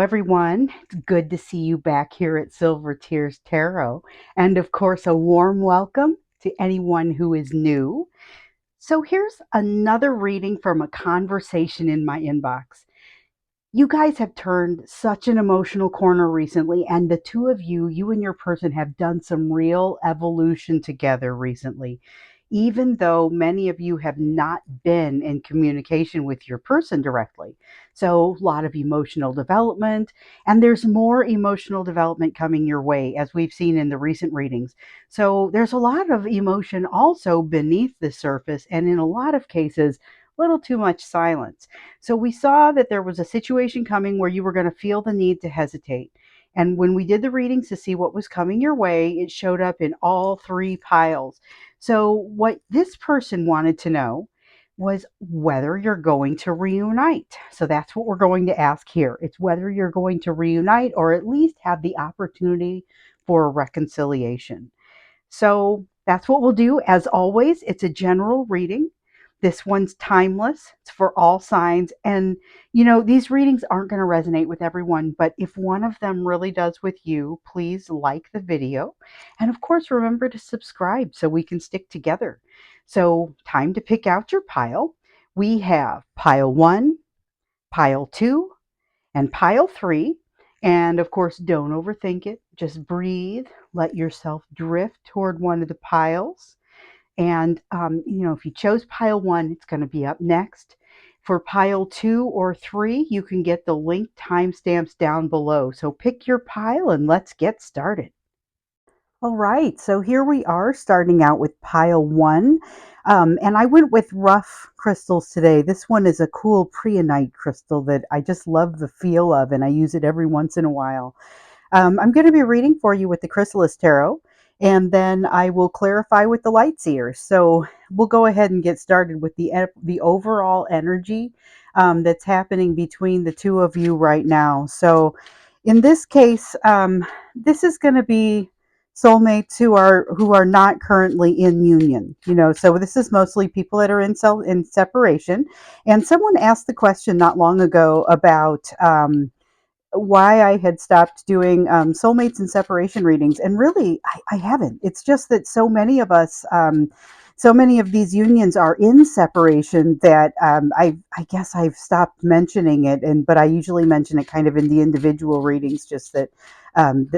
everyone. It's good to see you back here at Silver Tears Tarot. And of course, a warm welcome to anyone who is new. So, here's another reading from a conversation in my inbox. You guys have turned such an emotional corner recently, and the two of you, you and your person, have done some real evolution together recently. Even though many of you have not been in communication with your person directly. So, a lot of emotional development, and there's more emotional development coming your way, as we've seen in the recent readings. So, there's a lot of emotion also beneath the surface, and in a lot of cases, a little too much silence. So we saw that there was a situation coming where you were going to feel the need to hesitate. And when we did the readings to see what was coming your way, it showed up in all three piles. So, what this person wanted to know was whether you're going to reunite. So, that's what we're going to ask here. It's whether you're going to reunite or at least have the opportunity for a reconciliation. So that's what we'll do. As always, it's a general reading. This one's timeless. It's for all signs. And, these readings aren't going to resonate with everyone, but if one of them really does with you, please like the video. And of course, remember to subscribe so we can stick together. So, time to pick out your pile. We have pile one, pile two, and pile three. And of course, don't overthink it. Just breathe. Let yourself drift toward one of the piles. And, if you chose pile one, it's going to be up next. For pile two or three, you can get the link timestamps down below. So pick your pile and let's get started. All right, so here we are starting out with pile one. And I went with rough crystals today. This one is a cool preonite crystal that I just love the feel of, and I use it every once in a while. I'm going to be reading for you with the Chrysalis Tarot, and then I will clarify with the Light Seers. So we'll go ahead and get started with the overall energy that's happening between the two of you right now. So in this case, this is going to be soulmates who are not currently in union. So this is mostly people that are in separation. And someone asked the question not long ago about why I had stopped doing soulmates and separation readings. And really, I haven't. It's just that so many of us, so many of these unions are in separation that I guess I've stopped mentioning it. But I usually mention it kind of in the individual readings, just that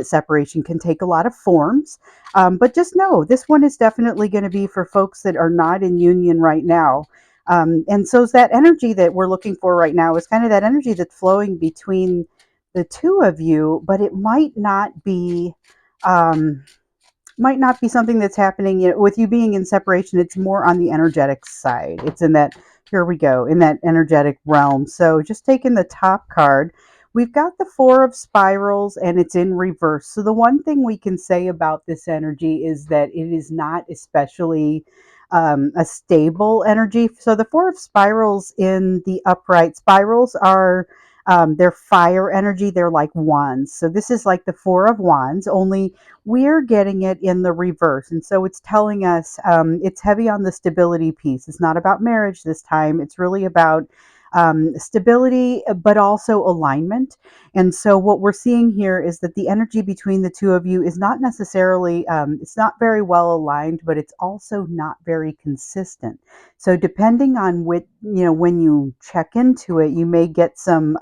separation can take a lot of forms. But just know this one is definitely going to be for folks that are not in union right now. And so that energy that we're looking for right now is kind of that energy that's flowing between the two of you, but it um, might not be something that's happening with you being in separation. It's more on the energetic side. It's in that, here we go, in that energetic realm. So just taking the top card, we've got the Four of Spirals and it's in reverse. So the one thing we can say about this energy is that it is not especially a stable energy. So the Four of Spirals in the upright, spirals are they're fire energy. They're like wands. So this is like the Four of Wands, only we're getting it in the reverse. And so it's telling us it's heavy on the stability piece. It's not about marriage this time. It's really about stability, but also alignment. And so what we're seeing here is that the energy between the two of you is not necessarily, it's not very well aligned, but it's also not very consistent. So depending on when you check into it, you may get some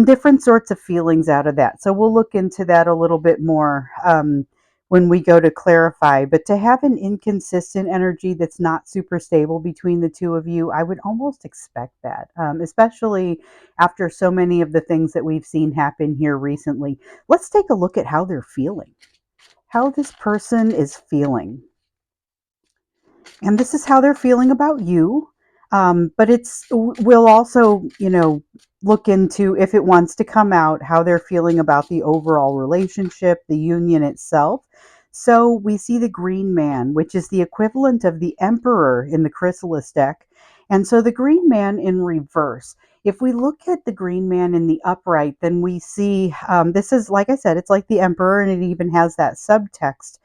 different sorts of feelings out of that. So we'll look into that a little bit more when we go to clarify. But to have an inconsistent energy that's not super stable between the two of you, I would almost expect that, especially after so many of the things that we've seen happen here recently. Let's take a look at how they're feeling, how this person is feeling. And this is how they're feeling about you. But we'll also, look into, if it wants to come out, how they're feeling about the overall relationship, the union itself. So we see the Green Man, which is the equivalent of the Emperor in the Chrysalis deck. And so the Green Man in reverse. If we look at the Green Man in the upright, then we see this is, like I said, it's like the Emperor, and it even has that subtext.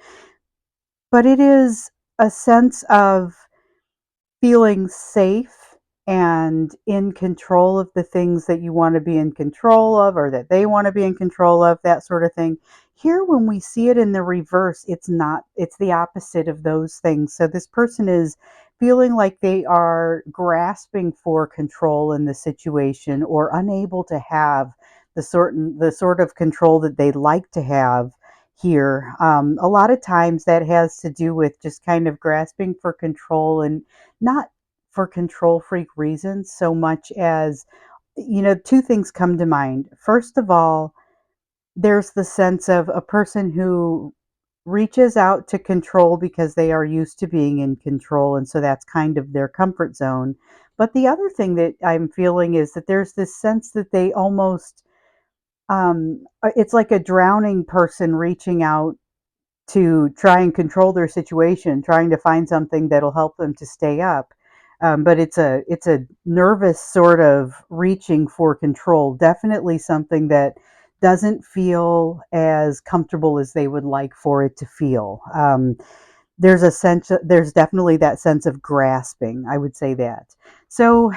But it is a sense of feeling safe and in control of the things that you want to be in control of or that they want to be in control of, that sort of thing. Here, when we see it in the reverse, it's not, it's the opposite of those things. So this person is feeling like they are grasping for control in the situation or unable to have the sort of control that they'd like to have here. A lot of times that has to do with just kind of grasping for control, and not for control freak reasons so much as, two things come to mind. First of all, there's the sense of a person who reaches out to control because they are used to being in control. And so that's kind of their comfort zone. But the other thing that I'm feeling is that there's this sense that they almost, it's like a drowning person reaching out to try and control their situation, trying to find something that'll help them to stay up. But it's a nervous sort of reaching for control. Definitely something that doesn't feel as comfortable as they would like for it to feel. There's definitely that sense of grasping. I would say that. So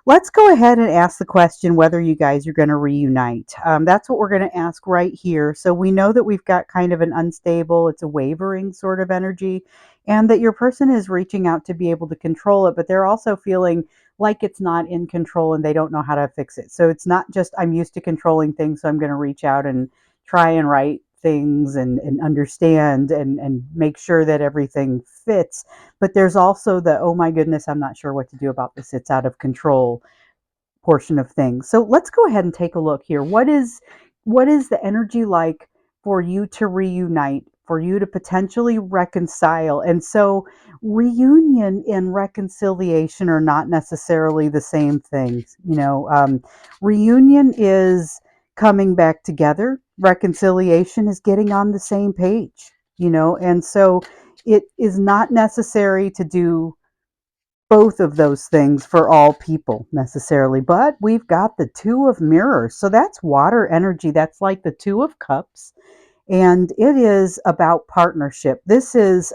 let's go ahead and ask the question whether you guys are going to reunite. That's what we're going to ask right here. So we know that we've got kind of an unstable, it's a wavering sort of energy, and that your person is reaching out to be able to control it, but they're also feeling like it's not in control and they don't know how to fix it. So it's not just, I'm used to controlling things, so I'm going to reach out and try and write things and understand and make sure that everything fits. But there's also the, oh my goodness, I'm not sure what to do about this, it's out of control portion of things. So let's go ahead and take a look here. What is the energy like for you to reunite, for you to potentially reconcile? And so reunion and reconciliation are not necessarily the same things. Reunion is coming back together. Reconciliation is getting on the same page. And so it is not necessary to do both of those things for all people necessarily, but we've got the two of mirrors, so that's water energy. That's like the two of cups, and it is about partnership. This is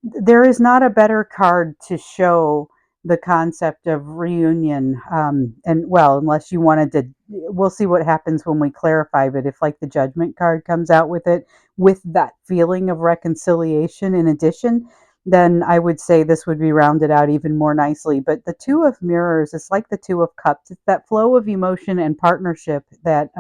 there is not a better card to show the concept of reunion. And well, unless you wanted to, we'll see what happens when we clarify. But if like the judgment card comes out with it, with that feeling of reconciliation in addition, then I would say this would be rounded out even more nicely. But the two of mirrors, it's like the two of cups. It's that flow of emotion and partnership that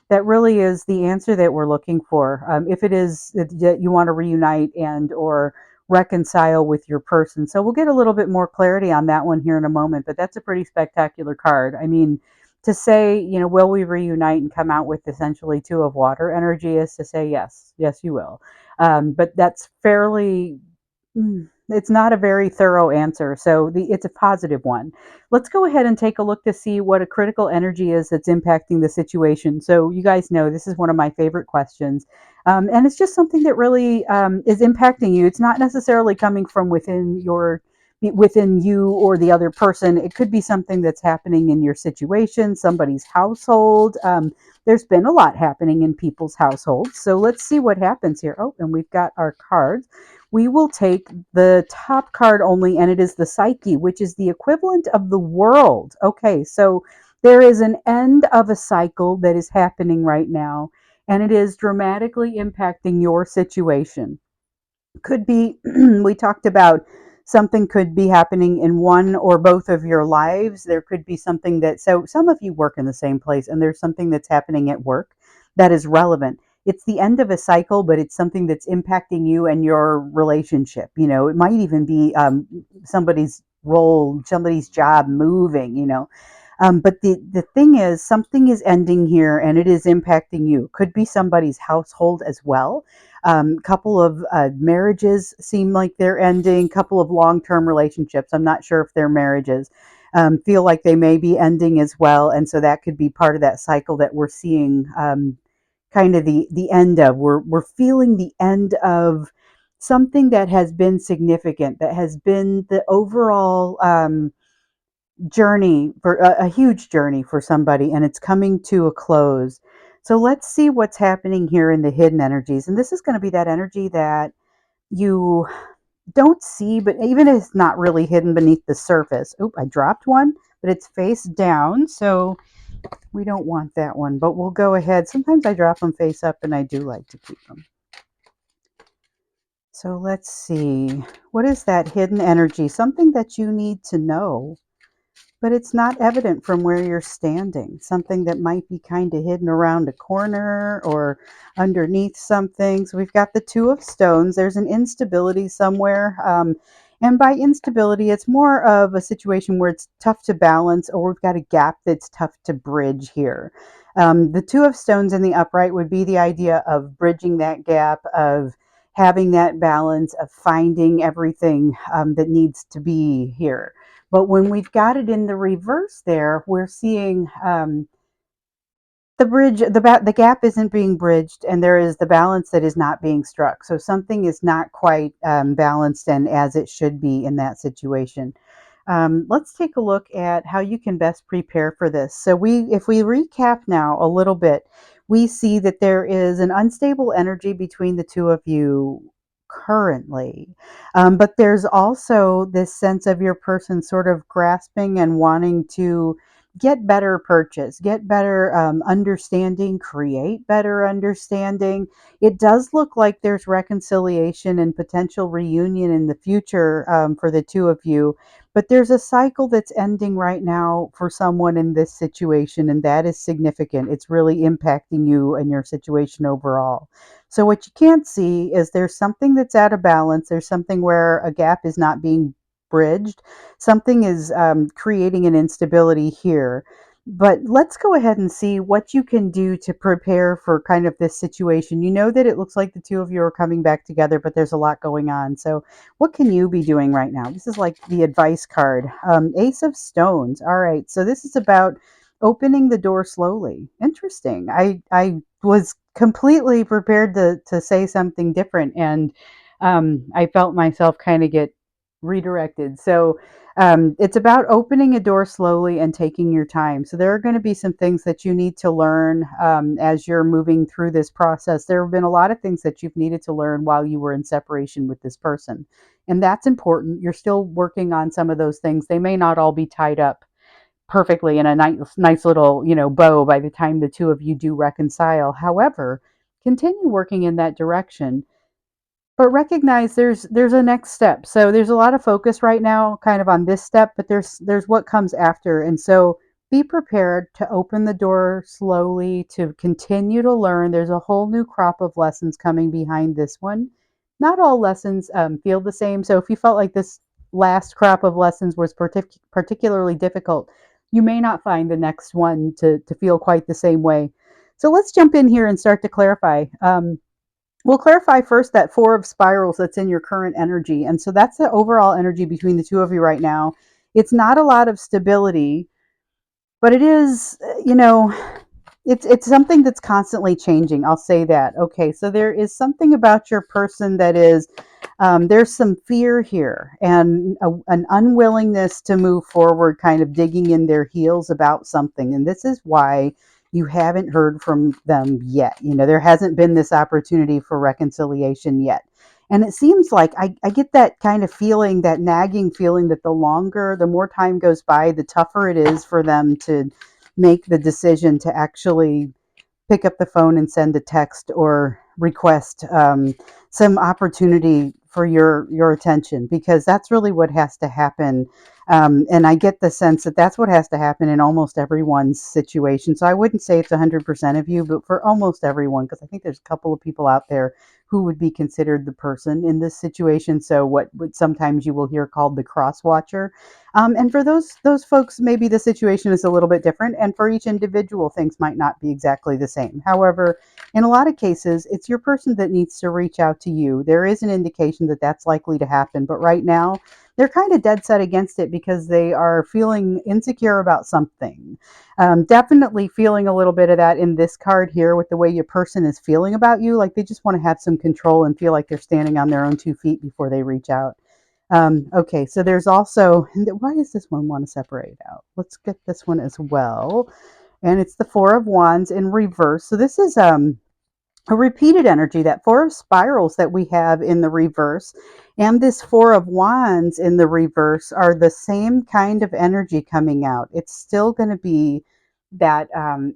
really is the answer that we're looking for. If it is that you want to reunite and or reconcile with your person. So we'll get a little bit more clarity on that one here in a moment, but that's a pretty spectacular card. I mean, to say, will we reunite and come out with essentially two of water energy is to say yes, yes, you will. But that's fairly, it's not a very thorough answer. So it's a positive one. Let's go ahead and take a look to see what a critical energy is that's impacting the situation. So you guys know this is one of my favorite questions. And it's just something that really is impacting you. It's not necessarily coming from within you or the other person. It could be something that's happening in your situation, somebody's household. There's been a lot happening in people's households. So let's see what happens here. Oh, and we've got our cards. We will take the top card only, and it is the Psyche, which is the equivalent of the world. Okay, so there is an end of a cycle that is happening right now, and it is dramatically impacting your situation. Could be, we talked about something could be happening in one or both of your lives. There could be something that, so some of you work in the same place, and there's something that's happening at work that is relevant. It's the end of a cycle, but it's something that's impacting you and your relationship. It might even be somebody's role, somebody's job moving, but the thing is, something is ending here and it is impacting you. Could be somebody's household as well. Couple of marriages seem like they're ending. Couple of long-term relationships. I'm not sure if they're marriages. Feel like they may be ending as well, and so that could be part of that cycle that we're seeing. Kind of the end of. We're feeling the end of something that has been significant. That has been the overall. Journey for a huge journey for somebody, and it's coming to a close. So let's see what's happening here in the hidden energies, and this is going to be that energy that you don't see, but even if it's not really hidden beneath the surface. Oop, I dropped one, but it's face down, so we don't want that one. But we'll go ahead. Sometimes I drop them face up, and I do like to keep them. So let's see. What is that hidden energy? Something that you need to know, but it's not evident from where you're standing. Something that might be kind of hidden around a corner or underneath something. So we've got the Two of Stones. There's an instability somewhere. And by instability, it's more of a situation where it's tough to balance, or we've got a gap that's tough to bridge here. The Two of Stones in the upright would be the idea of bridging that gap, of having that balance, of finding everything that needs to be here. But when we've got it in the reverse there, we're seeing the bridge, the gap isn't being bridged, and there is the balance that is not being struck. So something is not quite balanced and as it should be in that situation. Let's take a look at how you can best prepare for this. So if we recap now a little bit, we see that there is an unstable energy between the two of you currently. But there's also this sense of your person sort of grasping and wanting to get better purchase, get better understanding, create better understanding. It does look like there's reconciliation and potential reunion in the future for the two of you, but there's a cycle that's ending right now for someone in this situation, and that is significant. It's really impacting you and your situation overall. So, what you can't see is there's something that's out of balance. There's something where a gap is not being bridged. Something is creating an instability here. But let's go ahead and see what you can do to prepare for kind of this situation. You know that it looks like the two of you are coming back together, but there's a lot going on. So, what can you be doing right now? This is like the advice card. Ace of Stones. All right. So, this is about opening the door slowly. Interesting. I was completely prepared to say something different, and I felt myself kind of get redirected. So it's about opening a door slowly and taking your time. So there are going to be some things that you need to learn as you're moving through this process. There have been a lot of things that you've needed to learn while you were in separation with this person. And that's important. You're still working on some of those things. They may not all be tied up perfectly in a nice little, bow by the time the two of you do reconcile. However, continue working in that direction, but recognize there's a next step. So there's a lot of focus right now kind of on this step, but there's what comes after. And so be prepared to open the door slowly, to continue to learn. There's a whole new crop of lessons coming behind this one. Not all lessons feel the same. So if you felt like this last crop of lessons was particularly difficult, you may not find the next one to feel quite the same way. So let's jump in here and start to clarify. We'll clarify first that Four of Spirals that's in your current energy. And so that's the overall energy between the two of you right now. It's not a lot of stability, but it is, it's something that's constantly changing. I'll say that. Okay, so there is something about your person that is there's some fear here and an unwillingness to move forward, kind of digging in their heels about something. And this is why you haven't heard from them yet. There hasn't been this opportunity for reconciliation yet. And it seems like I get that kind of feeling, that nagging feeling, that the more time goes by, the tougher it is for them to make the decision to actually pick up the phone and send a text or request some opportunity for your attention, because that's really what has to happen. And I get the sense that that's what has to happen in almost everyone's situation. So I wouldn't say it's 100% of you, but for almost everyone, because I think there's a couple of people out there who would be considered the person in this situation. So what sometimes you will hear called the cross watcher. And for those folks, maybe the situation is a little bit different, and for each individual, things might not be exactly the same. However, in a lot of cases, it's your person that needs to reach out to you. There is an indication that that's likely to happen, but right now, they're kind of dead set against it because they are feeling insecure about something. Definitely feeling a little bit of that in this card here with the way your person is feeling about you. Like they just want to have some control and feel like they're standing on their own 2 feet before they reach out. Okay, so there's also, why does this one want to separate out? Let's get this one as well. And it's the Four of Wands in reverse. So this is a repeated energy. That Four of Spirals that we have in the reverse and this Four of Wands in the reverse are the same kind of energy coming out. It's still going to be that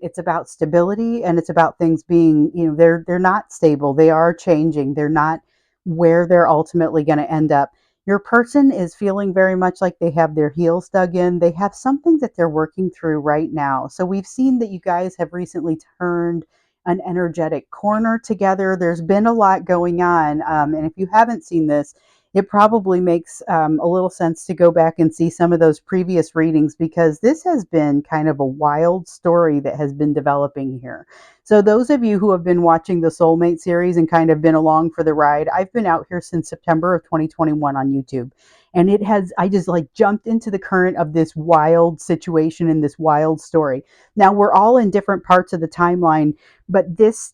it's about stability, and it's about things being, they're not stable. They are changing. They're not where they're ultimately going to end up. Your person is feeling very much like they have their heels dug in. They have something that they're working through right now. So we've seen that you guys have recently turned an energetic corner together. There's been a lot going on. And if you haven't seen this, it probably makes a little sense to go back and see some of those previous readings, because this has been kind of a wild story that has been developing here. So those of you who have been watching the Soulmate series and kind of been along for the ride, I've been out here since September of 2021 on YouTube. And I just like jumped into the current of this wild situation and this wild story. Now we're all in different parts of the timeline, but this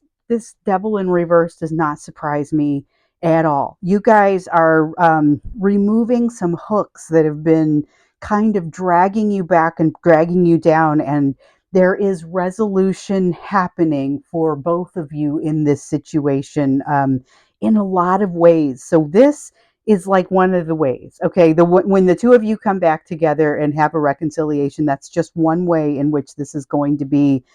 devil in reverse does not surprise me at all. You guys are removing some hooks that have been kind of dragging you back and dragging you down, and there is resolution happening for both of you in this situation, in a lot of ways. So this is like one of the ways. Okay, when the two of you come back together and have a reconciliation, that's just one way in which this is going to be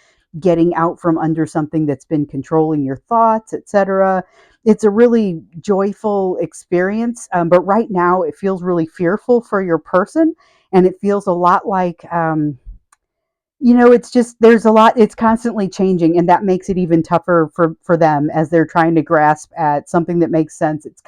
getting out from under something that's been controlling your thoughts, etc. It's a really joyful experience, but right now it feels really fearful for your person, and it feels a lot like it's just there's a lot. It's constantly changing, and that makes it even tougher for them as they're trying to grasp at something that makes sense. It's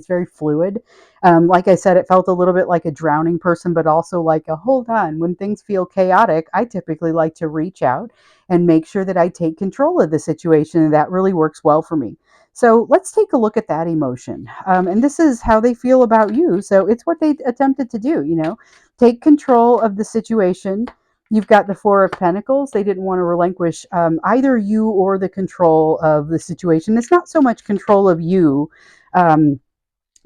very fluid. Like I said, it felt a little bit like a drowning person, but also like a hold on. When things feel chaotic, I typically like to reach out and make sure that I take control of the situation, and that really works well for me. So let's take a look at that emotion. And this is how they feel about you. So it's what they attempted to do, take control of the situation. You've got the Four of Pentacles. They didn't want to relinquish either you or the control of the situation. It's not so much control of you um,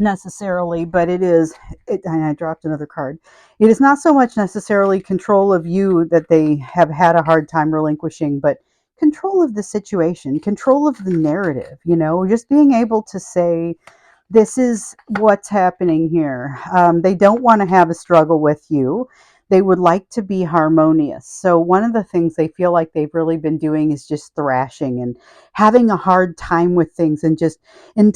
necessarily, but and I dropped another card. It is not so much necessarily control of you that they have had a hard time relinquishing, but control of the situation, control of the narrative, just being able to say, this is what's happening here. They don't want to have a struggle with you. They would like to be harmonious. So, one of the things they feel like they've really been doing is just thrashing and having a hard time with things. And just and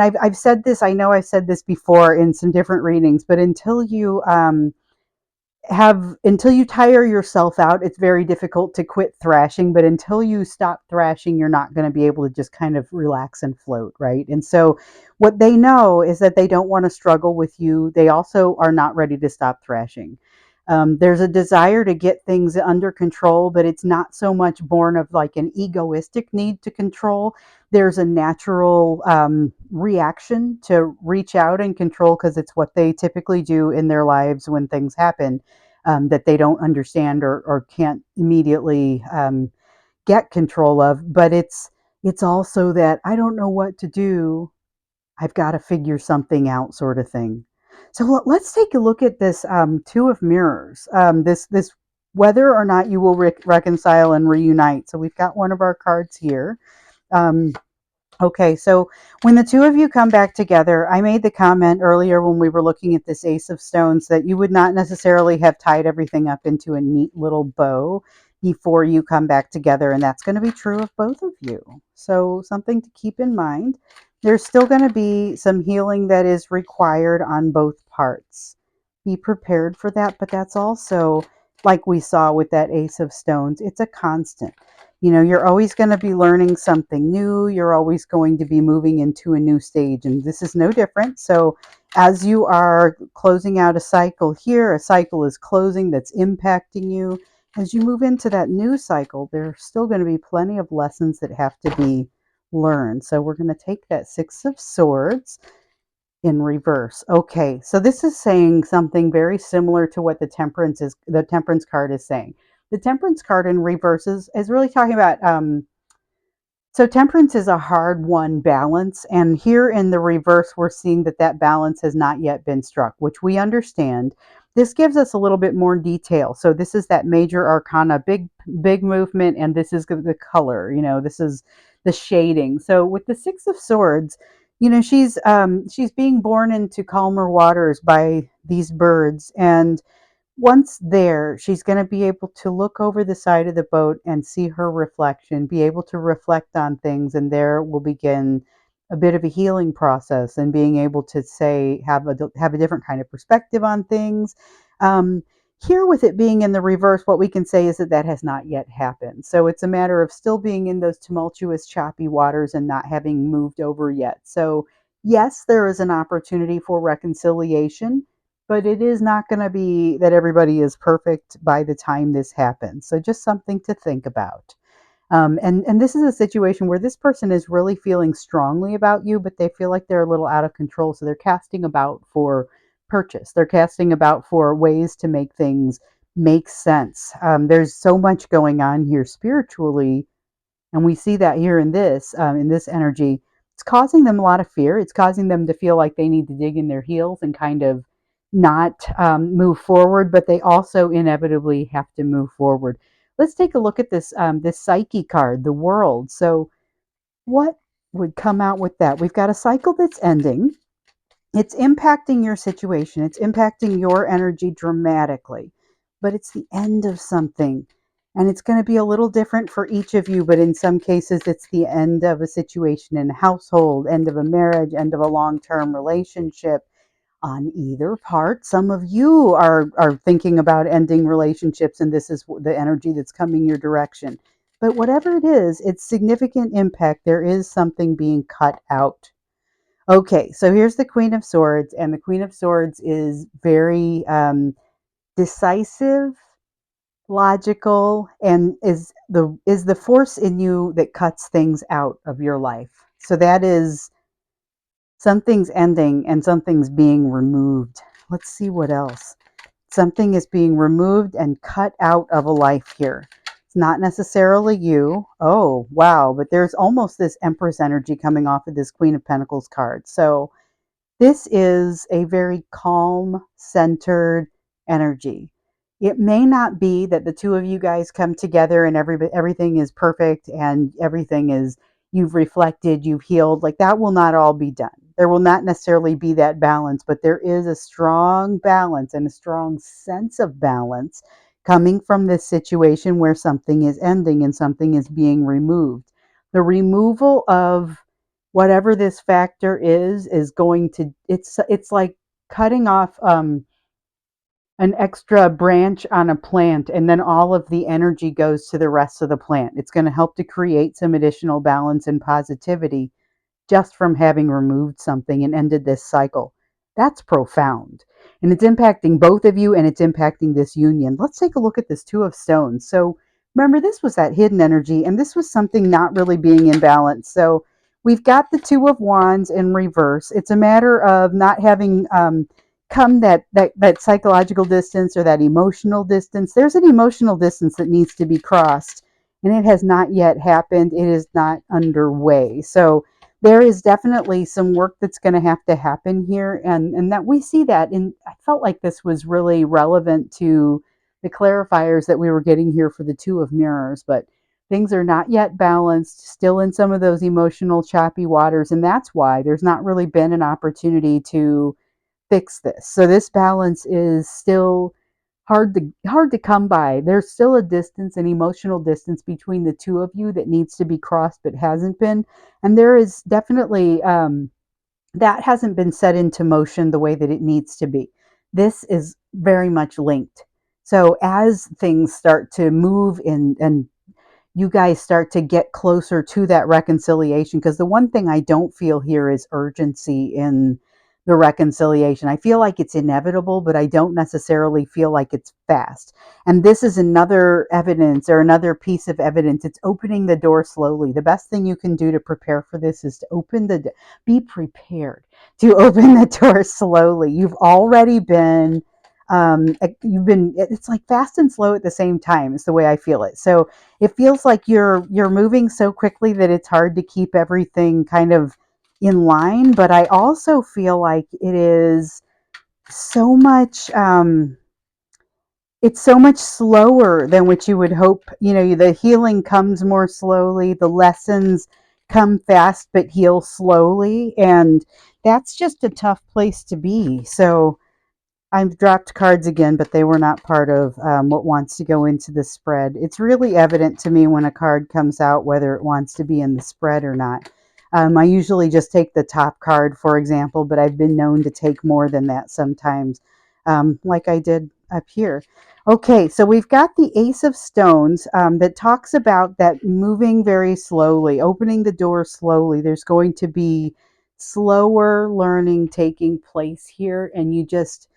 I've said this, I know I've said this before in some different readings, but until you tire yourself out, it's very difficult to quit thrashing. But until you stop thrashing, you're not going to be able to just kind of relax and float, right? And so what they know is that they don't want to struggle with you. They also are not ready to stop thrashing. There's a desire to get things under control, but it's not so much born of like an egoistic need to control. There's a natural reaction to reach out and control, because it's what they typically do in their lives when things happen that they don't understand or can't immediately get control of. But it's also that I don't know what to do. I've got to figure something out, sort of thing. So let's take a look at this Two of Mirrors. This whether or not you will reconcile and reunite. So we've got one of our cards here. Um, Okay, so when the two of you come back together, I made the comment earlier when we were looking at this Ace of Stones that you would not necessarily have tied everything up into a neat little bow before you come back together, and that's going to be true of both of you. So, something to keep in mind. There's still going to be some healing that is required on both parts. Be prepared for that, but that's also, like we saw with that Ace of Stones, it's a constant. You're always going to be learning something new. You're always going to be moving into a new stage, and this is no different. So, as you are closing out a cycle here, a cycle is closing that's impacting you. As you move into that new cycle, there's still going to be plenty of lessons that have to be learned. So, we're going to take that Six of Swords in reverse. Okay, so this is saying something very similar to what the Temperance card is saying. The Temperance card in reverse is really talking about so temperance is a hard won balance, and here in the reverse we're seeing that balance has not yet been struck, which we understand. This gives us a little bit more detail. So this is that major arcana, big movement, and this is the color. the shading. So with the Six of Swords, she's being born into calmer waters by these birds, and once there, she's going to be able to look over the side of the boat and see her reflection, be able to reflect on things, and there will begin a bit of a healing process and being able to say have a different kind of perspective on things. Um, Here, with it being in the reverse, what we can say is that that has not yet happened. So it's a matter of still being in those tumultuous, choppy waters and not having moved over yet. So yes, there is an opportunity for reconciliation, but it is not going to be that everybody is perfect by the time this happens. So just something to think about. And this is a situation where this person is really feeling strongly about you, but they feel like they're a little out of control. So they're casting about for purchase. They're casting about for ways to make things make sense. There's so much going on here spiritually, and we see that here in this energy. It's causing them a lot of fear. It's causing them to feel like they need to dig in their heels and kind of not move forward, but they also inevitably have to move forward. Let's take a look at this Psyche card, the World. So what would come out with that? We've got a cycle that's ending. It's impacting your situation. It's impacting your energy dramatically, but it's the end of something. And it's going to be a little different for each of you, but in some cases, it's the end of a situation in a household, end of a marriage, end of a long term relationship on either part. Some of you are thinking about ending relationships, and this is the energy that's coming your direction. But whatever it is, it's significant impact. There is something being cut out. Okay, so here's the Queen of Swords, and the Queen of Swords is very decisive, logical, and is the force in you that cuts things out of your life. So that is something's ending and something's being removed. Let's see what else. Something is being removed and cut out of a life here. It's not necessarily you. Oh, wow, but there's almost this Empress energy coming off of this Queen of Pentacles card. So this is a very calm, centered energy. It may not be that the two of you guys come together and everything is perfect and everything is, you've reflected, you've healed. Like, that will not all be done. There will not necessarily be that balance, but there is a strong balance and a strong sense of balance coming from this situation where something is ending and something is being removed. The removal of whatever this factor is going to, it's like cutting off an extra branch on a plant, and then all of the energy goes to the rest of the plant. It's going to help to create some additional balance and positivity just from having removed something and ended this cycle. That's profound. And it's impacting both of you, and it's impacting this union. Let's take a look at this Two of Stones. So remember, this was that hidden energy, and this was something not really being in balance. So we've got the Two of Wands in reverse. It's a matter of not having come that psychological distance or that emotional distance. There's an emotional distance that needs to be crossed, and it has not yet happened. It is not underway. So there is definitely some work that's going to have to happen here, and that we see that. And I felt like this was really relevant to the clarifiers that we were getting here for the Two of Mirrors, but things are not yet balanced, still in some of those emotional choppy waters, and that's why there's not really been an opportunity to fix this. So this balance is still hard to come by. There's still a distance, an emotional distance between the two of you that needs to be crossed but hasn't been. And there is definitely that hasn't been set into motion the way that it needs to be. This is very much linked. So as things start to move in and you guys start to get closer to that reconciliation, because the one thing I don't feel here is urgency in the reconciliation. I feel like it's inevitable, but I don't necessarily feel like it's fast. And this is another evidence or another piece of evidence. It's opening the door slowly. The best thing you can do to prepare for this is to be prepared to open the door slowly. It's like fast and slow at the same time is the way I feel it. So it feels like you're moving so quickly that it's hard to keep everything kind of in line, but I also feel like so much it's so much slower than what you would hope. The healing comes more slowly, the lessons come fast but heal slowly. And that's just a tough place to be. So I've dropped cards again, but they were not part of what wants to go into the spread. It's really evident to me when a card comes out whether it wants to be in the spread or not. I usually just take the top card, for example, but I've been known to take more than that sometimes, like I did up here. Okay, so we've got the Ace of Stones that talks about that moving very slowly, opening the door slowly. There's going to be slower learning taking place here, and you just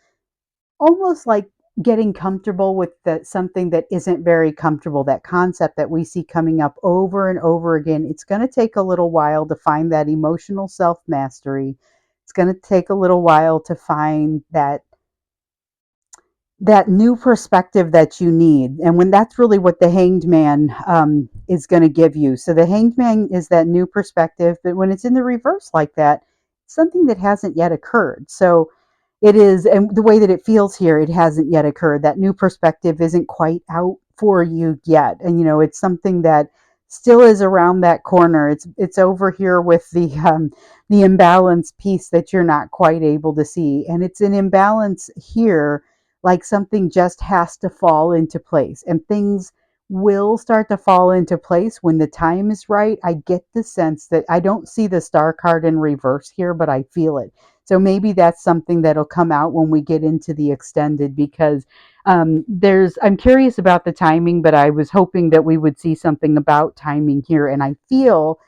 almost like getting comfortable with something that isn't very comfortable, that concept that we see coming up over and over again. It's going to take a little while to find that emotional self mastery. It's going to take a little while to find that new perspective that you need. And when that's really what the Hanged Man is going to give you. So the Hanged Man is that new perspective, but when it's in the reverse like that, it's something that hasn't yet occurred. So it is, and the way that it feels here, it hasn't yet occurred. That new perspective isn't quite out for you yet. And it's something that still is around that corner. It's over here with the imbalance piece that you're not quite able to see. And it's an imbalance here, like something just has to fall into place, and things will start to fall into place when the time is right. I get the sense that I don't see the star card in reverse here, but I feel it. So maybe that's something that'll come out when we get into the extended, because I'm curious about the timing, but I was hoping that we would see something about timing here. And I feel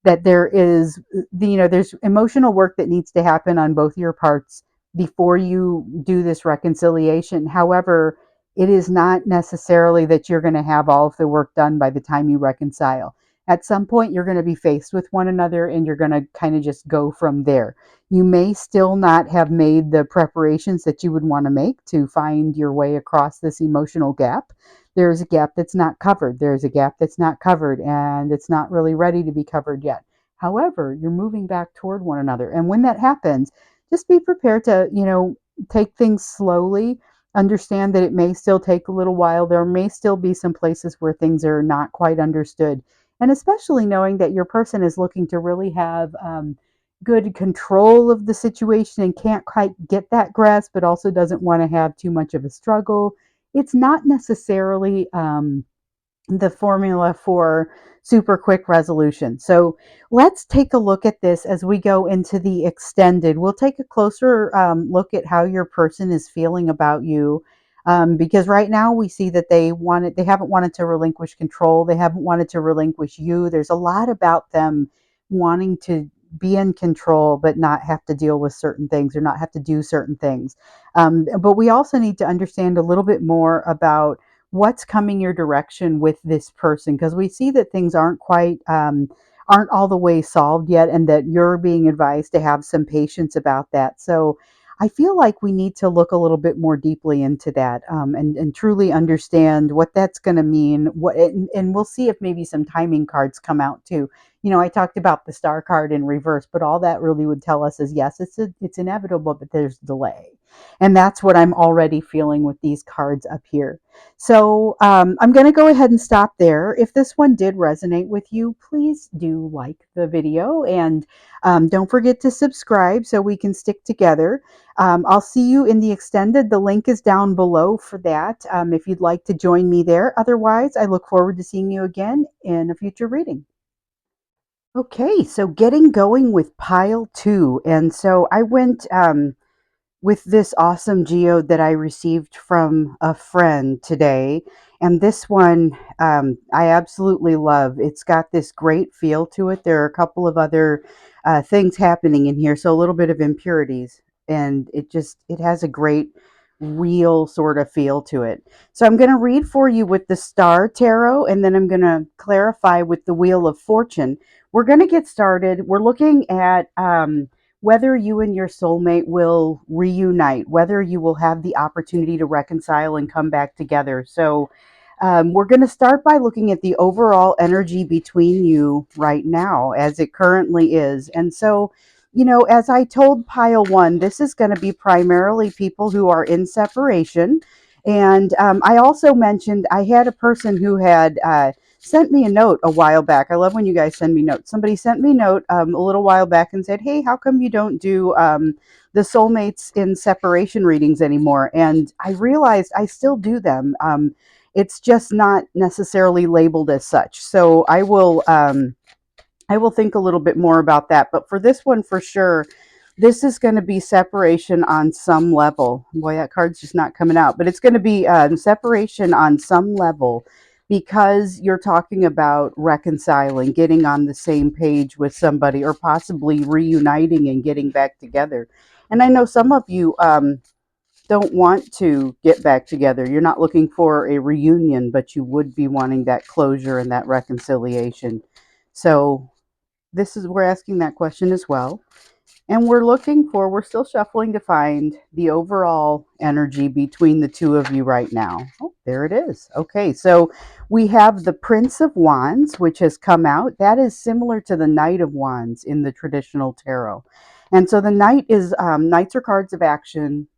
that there is there's emotional work that needs to happen on both your parts before you do this reconciliation. However, it is not necessarily that you're going to have all of the work done by the time you reconcile. At some point you're going to be faced with one another, and you're going to kind of just go from there. You may still not have made the preparations that you would want to make to find your way across this emotional gap. There's a gap that's not covered. There's a gap that's not covered, and it's not really ready to be covered yet. However, you're moving back toward one another. And when that happens, just be prepared to, take things slowly. Understand that it may still take a little while. There may still be some places where things are not quite understood. And especially knowing that your person is looking to really have good control of the situation and can't quite get that grasp, but also doesn't want to have too much of a struggle. It's not necessarily the formula for super quick resolution. So let's take a look at this as we go into the extended. We'll take a closer look at how your person is feeling about you. Because right now we see that they haven't wanted to relinquish control. They haven't wanted to relinquish you. There's a lot about them wanting to be in control, but not have to deal with certain things or not have to do certain things. But we also need to understand a little bit more about what's coming your direction with this person, because we see that things aren't all the way solved yet, and that you're being advised to have some patience about that. So I feel like we need to look a little bit more deeply into that, and truly understand what that's going to mean. And we'll see if maybe some timing cards come out too. I talked about the star card in reverse, but all that really would tell us is yes, it's inevitable, but there's delay. And that's what I'm already feeling with these cards up here. So I'm going to go ahead and stop there. If this one did resonate with you, please do like the video, and don't forget to subscribe so we can stick together. I'll see you in the extended. The link is down below for that if you'd like to join me there. Otherwise, I look forward to seeing you again in a future reading. Okay, so getting going with pile two. And so I went with this awesome geode that I received from a friend today. And this one I absolutely love. It's got this great feel to it. There are a couple of other things happening in here, so a little bit of impurities. And it has a great real sort of feel to it. So I'm going to read for you with the Star Tarot, and then I'm going to clarify with the Wheel of Fortune. We're going to get started. We're looking at whether you and your soulmate will reunite, whether you will have the opportunity to reconcile and come back together. So we're going to start by looking at the overall energy between you right now as it currently is. And so, as I told pile one, this is going to be primarily people who are in separation. And I also mentioned I had a person who had sent me a note a while back. I love when you guys send me notes. Somebody sent me a note a little while back and said, "Hey, how come you don't do the soulmates in separation readings anymore?" And I realized I still do them. It's just not necessarily labeled as such. So I will think a little bit more about that. But for this one, for sure, this is going to be separation on some level. Boy, that card's just not coming out, but it's going to be separation on some level because you're talking about reconciling, getting on the same page with somebody, or possibly reuniting and getting back together. And I know some of you don't want to get back together. You're not looking for a reunion, but you would be wanting that closure and that reconciliation. So this is, we're asking that question as well. And we're still shuffling to find the overall energy between the two of you right now. Oh, there it is. Okay, so we have the Prince of Wands, which has come out. That is similar to the Knight of Wands in the traditional tarot. And so the Knight is, Knights are cards of action,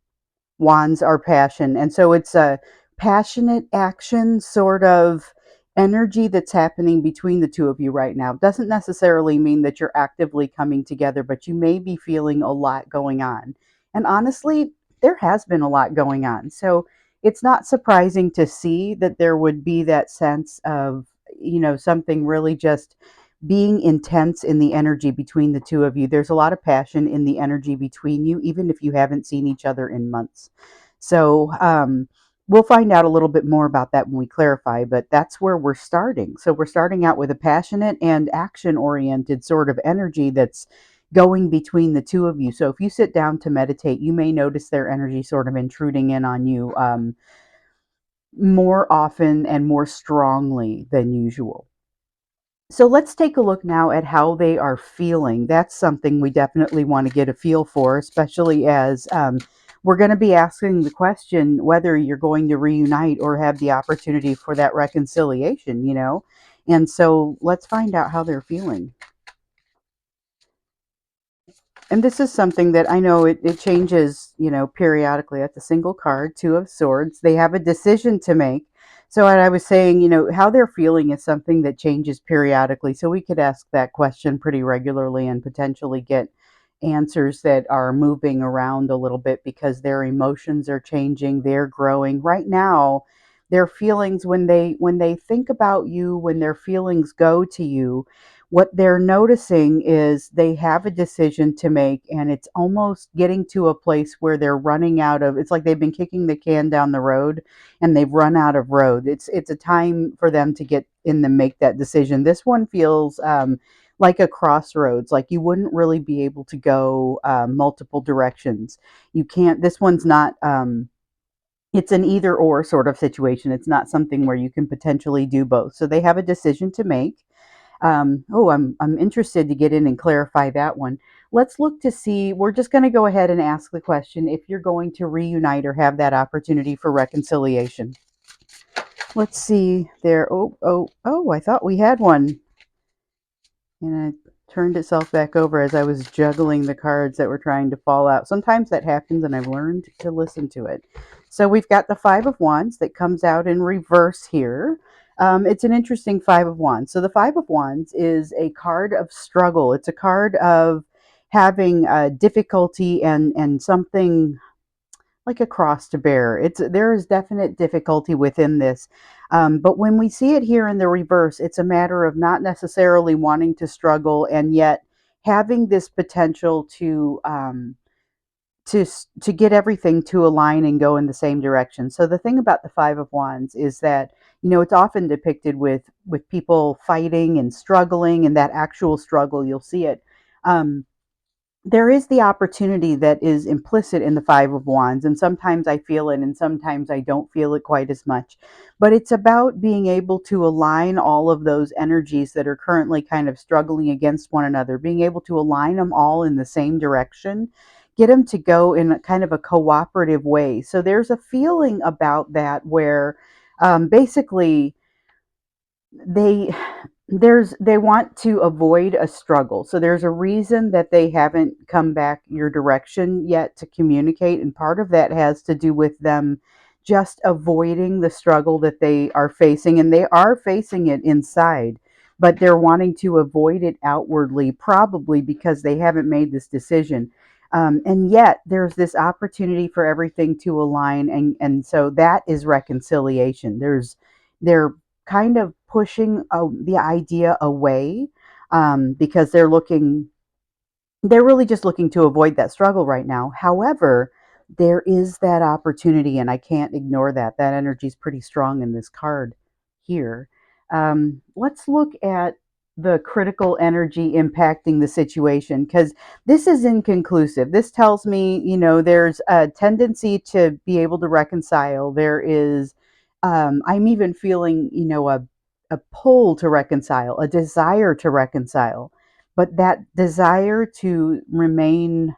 wands are passion. And so it's a passionate action sort of energy that's happening between the two of you right now. Doesn't necessarily mean that you're actively coming together, but you may be feeling a lot going on. And honestly, there has been a lot going on. So it's not surprising to see that there would be that sense of, something really just being intense in the energy between the two of you. There's a lot of passion in the energy between you, even if you haven't seen each other in months. So, we'll find out a little bit more about that when we clarify, but that's where we're starting. So, we're starting out with a passionate and action oriented sort of energy that's going between the two of you. So, if you sit down to meditate, you may notice their energy sort of intruding in on you more often and more strongly than usual. So let's take a look now at how they are feeling. That's something we definitely want to get a feel for, especially as we're going to be asking the question whether you're going to reunite or have the opportunity for that reconciliation. And so let's find out how they're feeling. And this is something that I know it changes, periodically. That's a single card, Two of Swords. They have a decision to make. So what I was saying, how they're feeling is something that changes periodically. So we could ask that question pretty regularly and potentially get answers that are moving around a little bit because their emotions are changing, they're growing. Right now, their feelings, when they think about you, when their feelings go to you, what they're noticing is they have a decision to make, and it's almost getting to a place where they're running out of, it's like they've been kicking the can down the road and they've run out of road. It's a time for them to get in the make that decision. This one feels like a crossroads, like you wouldn't really be able to go multiple directions. You can't, this one's not it's an either or sort of situation. It's not something where you can potentially do both. So they have a decision to make. I'm interested to get in and clarify that one. Let's look to see. We're just going to go ahead and ask the question if you're going to reunite or have that opportunity for reconciliation. Let's see there. Oh, I thought we had one. And it turned itself back over as I was juggling the cards that were trying to fall out. Sometimes that happens, and I've learned to listen to it. So we've got the Five of Wands that comes out in reverse here. It's an interesting Five of Wands. So the Five of Wands is a card of struggle. It's a card of having difficulty and something like a cross to bear. There is definite difficulty within this. But when we see it here in the reverse, it's a matter of not necessarily wanting to struggle and yet having this potential to get everything to align and go in the same direction. So the thing about the Five of Wands is that it's often depicted with people fighting and struggling, and that actual struggle, you'll see it. There is the opportunity that is implicit in the Five of Wands, and sometimes I feel it and sometimes I don't feel it quite as much. But it's about being able to align all of those energies that are currently kind of struggling against one another, being able to align them all in the same direction, get them to go in a kind of a cooperative way. So there's a feeling about that where basically they they want to avoid a struggle. So there's a reason that they haven't come back your direction yet to communicate, and part of that has to do with them just avoiding the struggle that they are facing, and they are facing it inside, but they're wanting to avoid it outwardly, probably because they haven't made this decision. And yet there's this opportunity for everything to align, and so that is reconciliation. They're kind of pushing the idea away, because they're really just looking to avoid that struggle right now. However, there is that opportunity, and I can't ignore that. That energy is pretty strong in this card here. Let's look at the critical energy impacting the situation, because this is inconclusive. This tells me, there's a tendency to be able to reconcile. I'm even feeling, a pull to reconcile, a desire to reconcile, but that desire to remain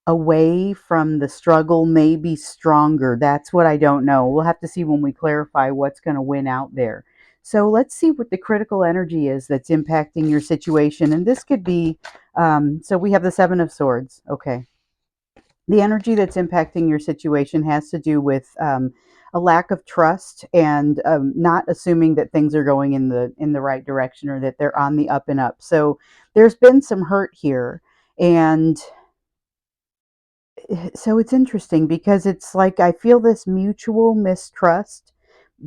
away from the struggle may be stronger. That's what I don't know. We'll have to see when we clarify what's going to win out there. So let's see what the critical energy is that's impacting your situation. And this could be, so we have the Seven of Swords. Okay. The energy that's impacting your situation has to do with a lack of trust, and not assuming that things are going in the right direction, or that they're on the up and up. So there's been some hurt here, and so it's interesting because it's like I feel this mutual mistrust,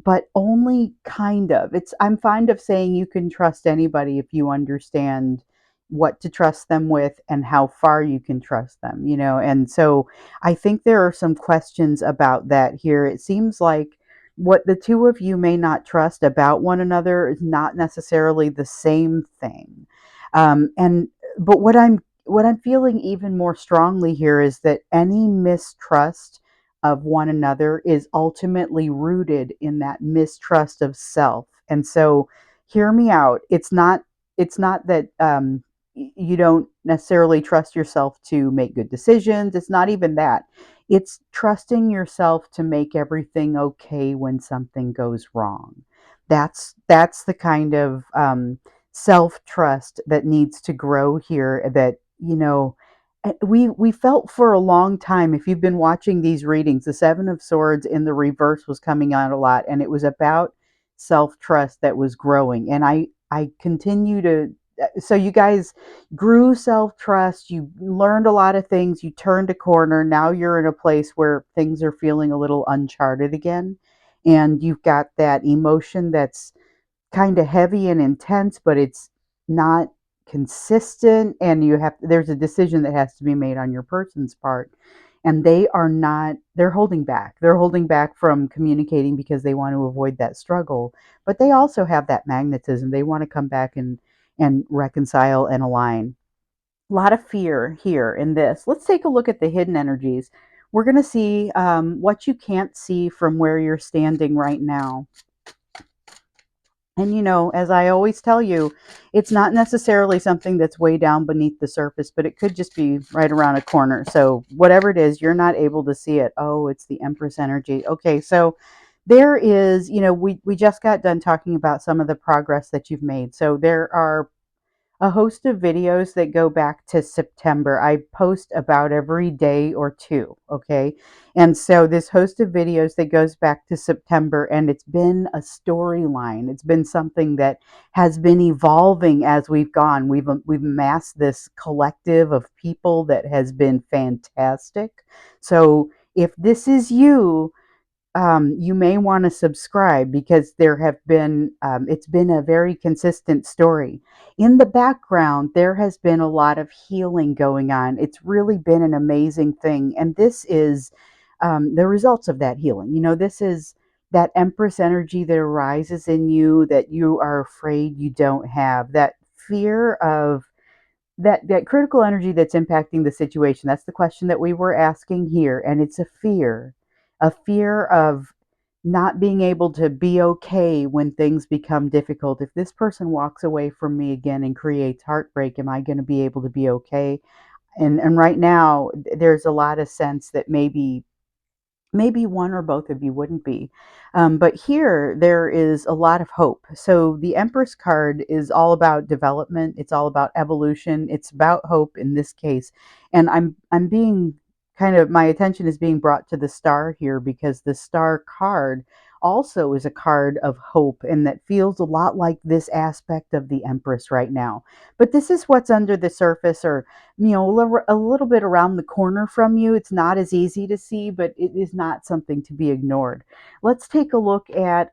but only kind of. I'm fond of saying you can trust anybody if you understand what to trust them with and how far you can trust them, And so I think there are some questions about that here. It seems like what the two of you may not trust about one another is not necessarily the same thing. And but what I'm feeling even more strongly here is that any mistrust of one another is ultimately rooted in that mistrust of self. And so hear me out. It's not that you don't necessarily trust yourself to make good decisions. It's not even that. It's trusting yourself to make everything okay when something goes wrong. That's the kind of self trust that needs to grow here. That we felt for a long time. If you've been watching these readings, the Seven of Swords in the reverse was coming out a lot, and it was about self trust that was growing. And I continue to. So you guys grew self trust. You learned a lot of things. You turned a corner. Now you're in a place where things are feeling a little uncharted again, and you've got that emotion that's kind of heavy and intense, but it's not consistent. And there's a decision that has to be made on your person's part. And they're holding back. They're holding back from communicating because they want to avoid that struggle. But they also have that magnetism. They want to come back and reconcile and align. A lot of fear here in this. Let's take a look at the hidden energies. We're going to see what you can't see from where you're standing right now. And as I always tell you, it's not necessarily something that's way down beneath the surface, but it could just be right around a corner. So whatever it is, you're not able to see it. Oh, it's the Empress energy. Okay, so there is, we just got done talking about some of the progress that you've made. So there are a host of videos that go back to September. I post about every day or two, okay? And so this host of videos that goes back to September, and it's been a storyline. It's been something that has been evolving as we've gone. We've amassed this collective of people that has been fantastic. So if this is you, you may want to subscribe, because it's been a very consistent story. In the background, there has been a lot of healing going on. It's really been an amazing thing. And this is the results of that healing. This is that Empress energy that arises in you that you are afraid you don't have, that fear of that critical energy that's impacting the situation. That's the question that we were asking here. And it's a fear of not being able to be okay when things become difficult. If this person walks away from me again and creates heartbreak, am I going to be able to be okay? And right now, there's a lot of sense that maybe one or both of you wouldn't be. But here, there is a lot of hope. So the Empress card is all about development. It's all about evolution. It's about hope in this case. And I'm being kind of my attention is being brought to the star here because the star card also is a card of hope, and that feels a lot like this aspect of the Empress right now. But this is what's under the surface, or a little bit around the corner from you. It's not as easy to see, but it is not something to be ignored. Let's take a look at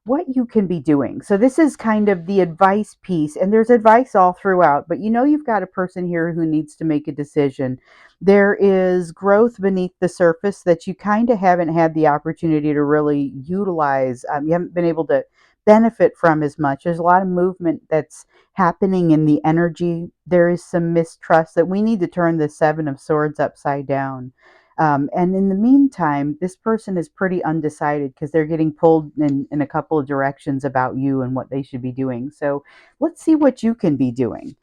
what you can be doing. So this is kind of the advice piece, and there's advice all throughout, but you've got a person here who needs to make a decision. There is growth beneath the surface that you kind of haven't had the opportunity to really utilize. You haven't been able to benefit from as much. There's a lot of movement that's happening in the energy. There is some mistrust that we need to turn the Seven of Swords upside down. And in the meantime, this person is pretty undecided because they're getting pulled in a couple of directions about you and what they should be doing. So let's see what you can be doing.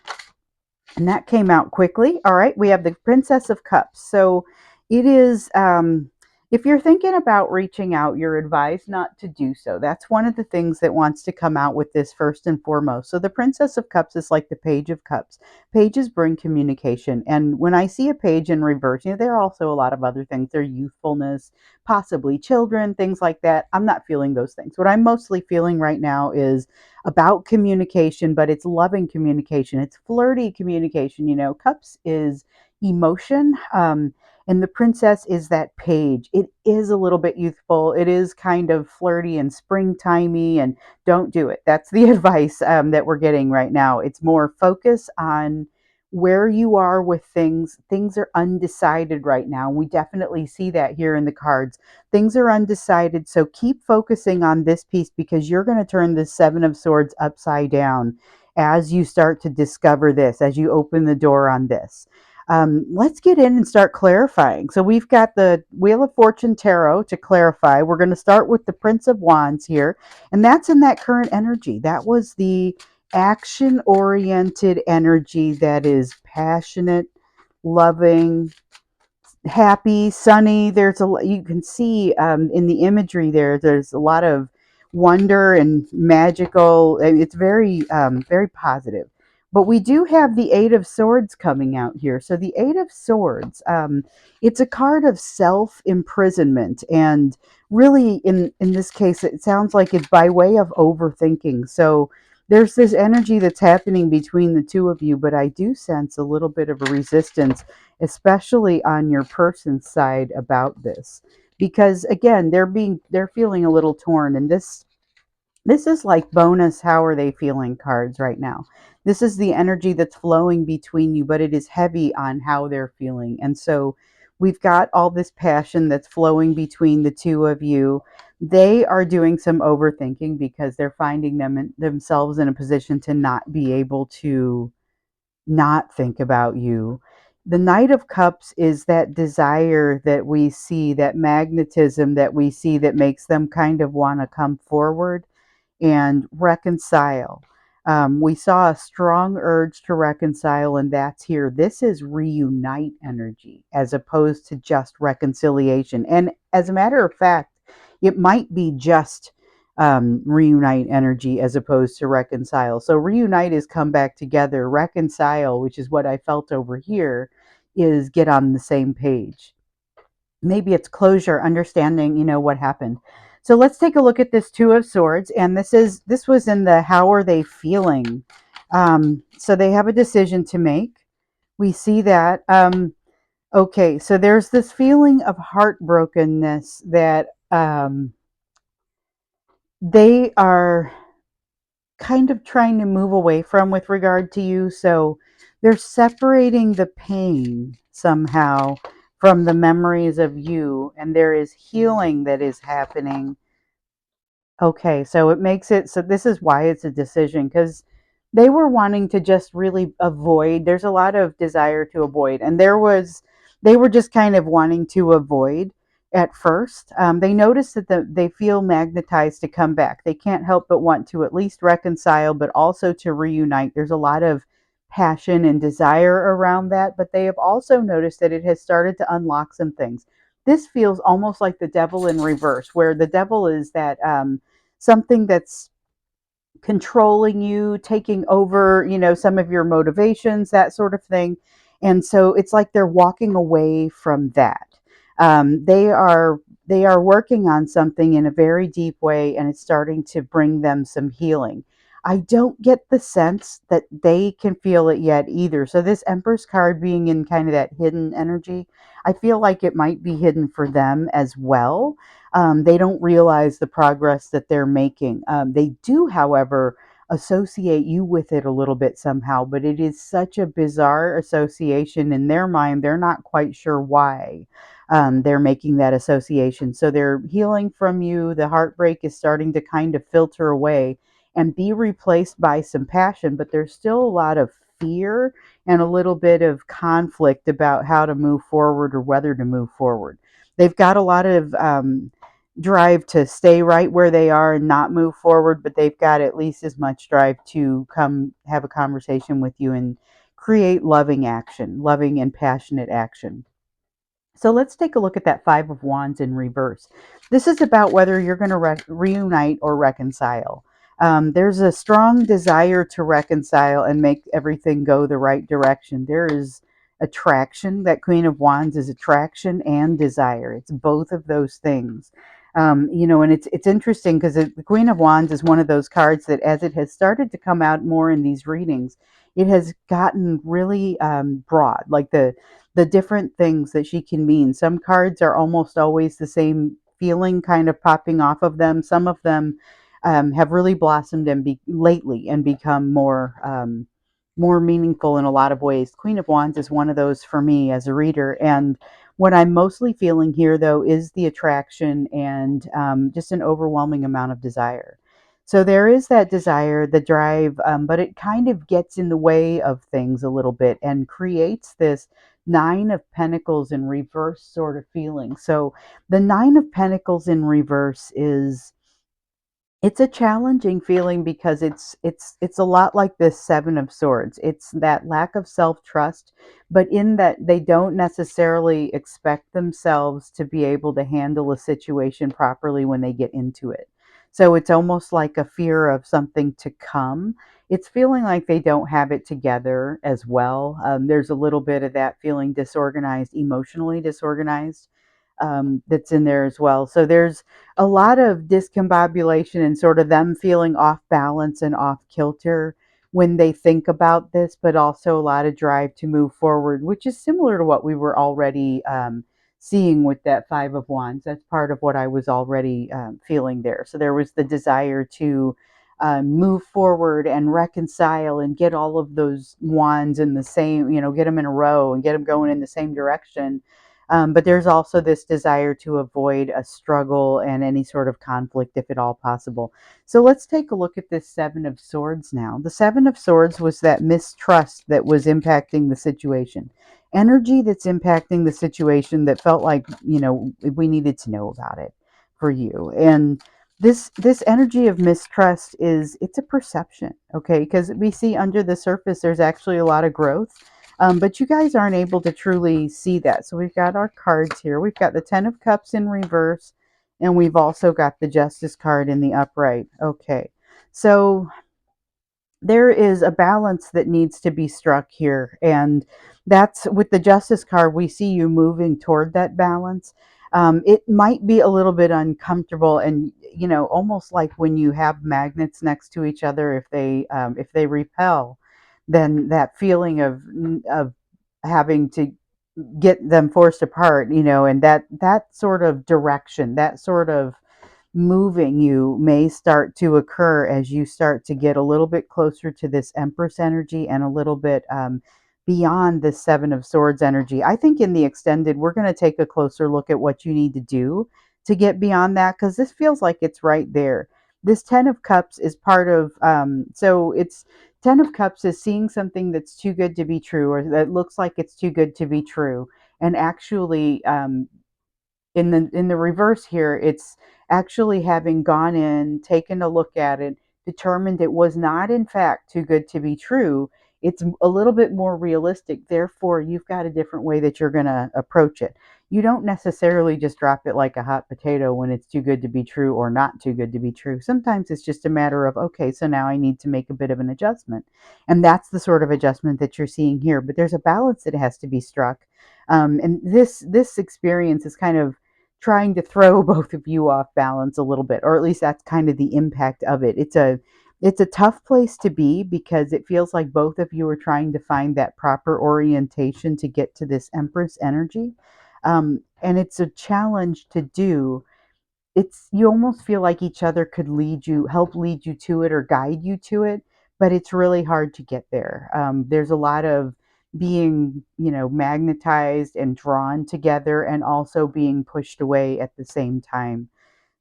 And that came out quickly. All right, we have the Princess of Cups. So it is, if you're thinking about reaching out, you're advised not to do so. That's one of the things that wants to come out with this first and foremost. So the Princess of Cups is like the Page of Cups. Pages bring communication. And when I see a page in reverse, there are also a lot of other things. There's youthfulness, possibly children, things like that. I'm not feeling those things. What I'm mostly feeling right now is about communication, but it's loving communication. It's flirty communication. Cups is emotion. And the princess is that page. It is a little bit youthful. It is kind of flirty and springtimey, and don't do it. That's the advice that we're getting right now. It's more focus on where you are with things. Things are undecided right now. We definitely see that here in the cards. Things are undecided, so keep focusing on this piece because you're going to turn the Seven of Swords upside down as you start to discover this, as you open the door on this. Let's get in and start clarifying. So we've got the Wheel of Fortune Tarot to clarify. We're going to start with the Prince of Wands here, and that's in that current energy. That was the action-oriented energy that is passionate, loving, happy, sunny. You can see in the imagery there's a lot of wonder and magical. It's very very positive. But we do have the Eight of Swords coming out here. So the Eight of Swords, it's a card of self imprisonment, and really in this case it sounds like it's by way of overthinking. So there's this energy that's happening between the two of you, but I do sense a little bit of a resistance, especially on your person's side about this, because again they're feeling a little torn, and this is like bonus how are they feeling cards right now. This is the energy that's flowing between you, but it is heavy on how they're feeling. And so we've got all this passion that's flowing between the two of you. They are doing some overthinking because they're finding themselves in a position to not be able to not think about you. The Knight of Cups is that desire that we see, that magnetism that we see that makes them kind of want to come forward and reconcile. We saw a strong urge to reconcile, and that's here. This is reunite energy as opposed to just reconciliation. And as a matter of fact, it might be just reunite energy as opposed to reconcile. So reunite is come back together. Reconcile, which is what I felt over here, is get on the same page. Maybe it's closure, understanding, what happened. So let's take a look at this Two of Swords, and this was in the how are they feeling. So they have a decision to make. We see that. Okay, so there's this feeling of heartbrokenness that they are kind of trying to move away from with regard to you. So they're separating the pain somehow from the memories of you, and there is healing that is happening. Okay, so it makes it so this is why it's a decision, because they were wanting to just really avoid. There's a lot of desire to avoid, and they were just kind of wanting to avoid at first. They notice that they feel magnetized to come back. They can't help but want to at least reconcile, but also to reunite. There's a lot of passion and desire around that, but they have also noticed that it has started to unlock some things. This feels almost like the devil in reverse, where the devil is that something that's controlling you, taking over, some of your motivations, that sort of thing. And so it's like they're walking away from that. They are working on something in a very deep way, and it's starting to bring them some healing. I don't get the sense that they can feel it yet either. So this Empress card being in kind of that hidden energy, I feel like it might be hidden for them as well. They don't realize the progress that they're making. They do, however, associate you with it a little bit somehow, but it is such a bizarre association in their mind. They're not quite sure why they're making that association. So they're healing from you. The heartbreak is starting to kind of filter away and be replaced by some passion, but there's still a lot of fear and a little bit of conflict about how to move forward or whether to move forward. They've got a lot of drive to stay right where they are and not move forward, but they've got at least as much drive to come have a conversation with you and create loving action, loving and passionate action. So let's take a look at that Five of Wands in reverse. This is about whether you're going to reunite or reconcile. There's a strong desire to reconcile and make everything go the right direction. There is attraction. That Queen of Wands is attraction and desire. It's both of those things. And it's interesting because the Queen of Wands is one of those cards that, as it has started to come out more in these readings, it has gotten really broad. Like the different things that she can mean. Some cards are almost always the same feeling kind of popping off of them. Some of them have really blossomed and lately and become more meaningful in a lot of ways. Queen of Wands is one of those for me as a reader. And what I'm mostly feeling here, though, is the attraction and just an overwhelming amount of desire. So there is that desire, the drive, but it kind of gets in the way of things a little bit and creates this Nine of Pentacles in reverse sort of feeling. So the Nine of Pentacles in reverse is, it's a challenging feeling because it's a lot like this Seven of Swords. It's that lack of self-trust, but in that they don't necessarily expect themselves to be able to handle a situation properly when they get into it. So it's almost like a fear of something to come. It's feeling like they don't have it together as well. There's a little bit of that feeling disorganized, emotionally disorganized, that's in there as well. So there's a lot of discombobulation and sort of them feeling off balance and off kilter when they think about this, but also a lot of drive to move forward, which is similar to what we were already seeing with that Five of Wands. That's part of what I was already feeling there. So there was the desire to move forward and reconcile and get all of those wands in the same, get them in a row and get them going in the same direction, but there's also this desire to avoid a struggle and any sort of conflict if at all possible. So let's take a look at this Seven of Swords now. The Seven of Swords was that mistrust that was impacting the situation. Energy that's impacting the situation that felt like, we needed to know about it for you. And this energy of mistrust it's a perception, okay? Because we see under the surface there's actually a lot of growth, but you guys aren't able to truly see that. So we've got our cards here. We've got the Ten of Cups in reverse, and we've also got the Justice card in the upright. Okay, so there is a balance that needs to be struck here. And that's with the Justice card, we see you moving toward that balance. It might be a little bit uncomfortable, and almost like when you have magnets next to each other, if they repel, then that feeling of having to get them forced apart, and that sort of direction, that sort of moving you may start to occur as you start to get a little bit closer to this Empress energy and a little bit beyond the Seven of Swords energy. I think in the extended, we're going to take a closer look at what you need to do to get beyond that, because this feels like it's right there. This Ten of Cups is part of, so it's Ten of Cups is seeing something that's too good to be true, or that looks like it's too good to be true, and actually in the reverse here, it's actually having gone in, taken a look at it, determined it was not in fact too good to be true. it's a little bit more realistic. Therefore, you've got a different way that you're going to approach it. You don't necessarily just drop it like a hot potato when it's too good to be true or not too good to be true. Sometimes it's just a matter of, okay, so now I need to make a bit of an adjustment. And that's the sort of adjustment that you're seeing here. But there's a balance that has to be struck. And this experience is kind of trying to throw both of you off balance a little bit, or at least that's kind of the impact of it. It's a tough place to be because it feels like both of you are trying to find that proper orientation to get to this Empress energy. And it's a challenge to do. It's you almost feel like each other could help lead you to it or guide you to it, but it's really hard to get there. There's a lot of being, magnetized and drawn together and also being pushed away at the same time.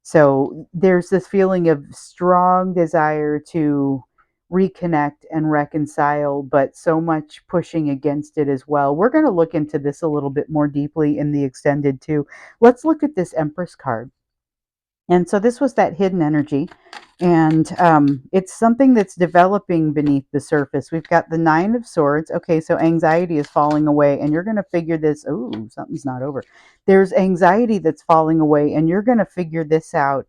So there's this feeling of strong desire to reconnect and reconcile, but so much pushing against it as well. We're going to look into this a little bit more deeply in the extended too. Let's look at this Empress card. And so this was that hidden energy. And it's something that's developing beneath the surface. We've got the Nine of Swords. Okay, so anxiety is falling away, and you're going to figure this. Oh, something's not over. There's anxiety that's falling away, and you're going to figure this out.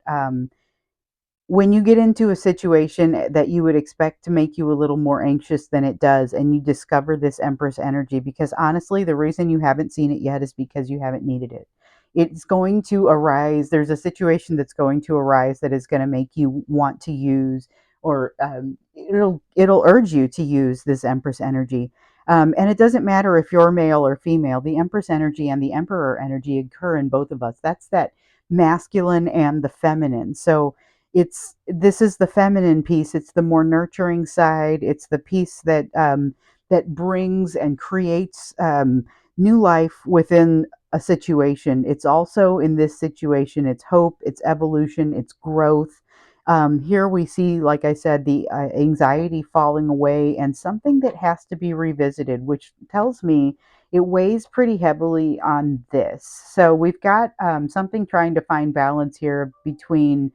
When you get into a situation that you would expect to make you a little more anxious than it does, and you discover this Empress energy, because honestly, the reason you haven't seen it yet is because you haven't needed it. It's going to arise. There's a situation that's going to arise that is going to make you want to use, or it'll urge you to use this Empress energy. And it doesn't matter if you're male or female. The Empress energy and the Emperor energy occur in both of us. That's that masculine and the feminine. So this is the feminine piece. It's the more nurturing side. It's the piece that brings and creates new life within a situation. It's also in this situation, it's hope, it's evolution, it's growth. Here we see, like I said, the anxiety falling away and something that has to be revisited, which tells me it weighs pretty heavily on this. So we've got something trying to find balance here between,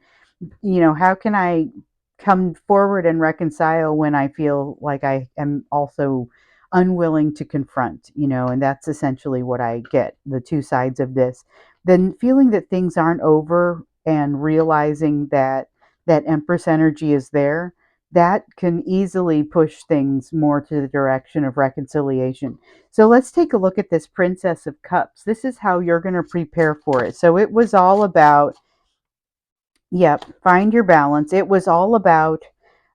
how can I come forward and reconcile when I feel like I am also unwilling to confront, and that's essentially what I get, the two sides of this. Then feeling that things aren't over and realizing that that Empress energy is there, that can easily push things more to the direction of reconciliation. So let's take a look at this Princess of Cups. This is how you're going to prepare for it. So it was all about, yep, find your balance. It was all about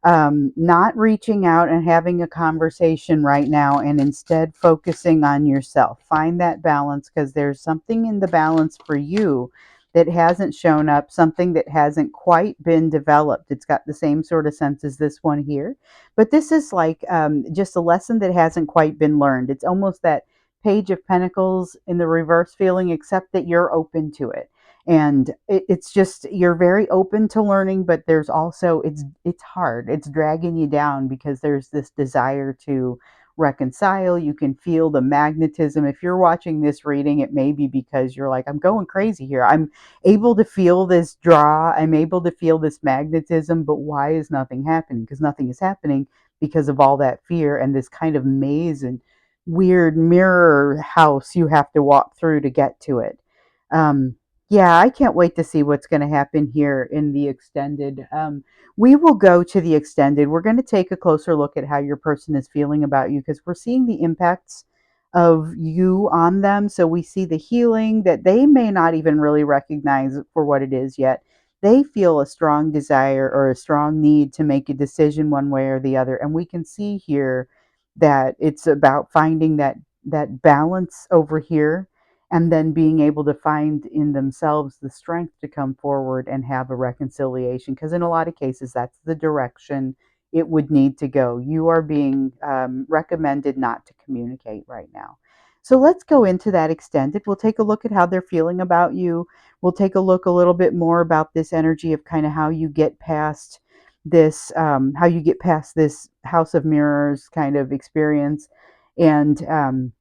not reaching out and having a conversation right now and instead focusing on yourself. Find that balance because there's something in the balance for you that hasn't shown up, something that hasn't quite been developed. It's got the same sort of sense as this one here. But this is like just a lesson that hasn't quite been learned. It's almost that Page of Pentacles in the reverse feeling, except that you're open to it, and it's just you're very open to learning, but there's also it's hard, it's dragging you down because there's this desire to reconcile. You can feel the magnetism. If you're watching this reading, it may be because you're like, I'm going crazy here. I'm able to feel this draw, I'm able to feel this magnetism, but why is nothing happening? Because nothing is happening because of all that fear and this kind of maze and weird mirror house you have to walk through to get to it. um yeah, I can't wait to see what's going to happen here in the extended. We will go to the extended. We're going to take a closer look at how your person is feeling about you because we're seeing the impacts of you on them. So we see the healing that they may not even really recognize for what it is yet. They feel a strong desire or a strong need to make a decision one way or the other. And we can see here that it's about finding that balance over here and then being able to find in themselves the strength to come forward and have a reconciliation, because in a lot of cases that's the direction it would need to go. You are being recommended not to communicate right now. So let's go into that extended. We'll take a look at how they're feeling about you. We'll take a look a little bit more about this energy of kind of how you get past this House of Mirrors kind of experience, and a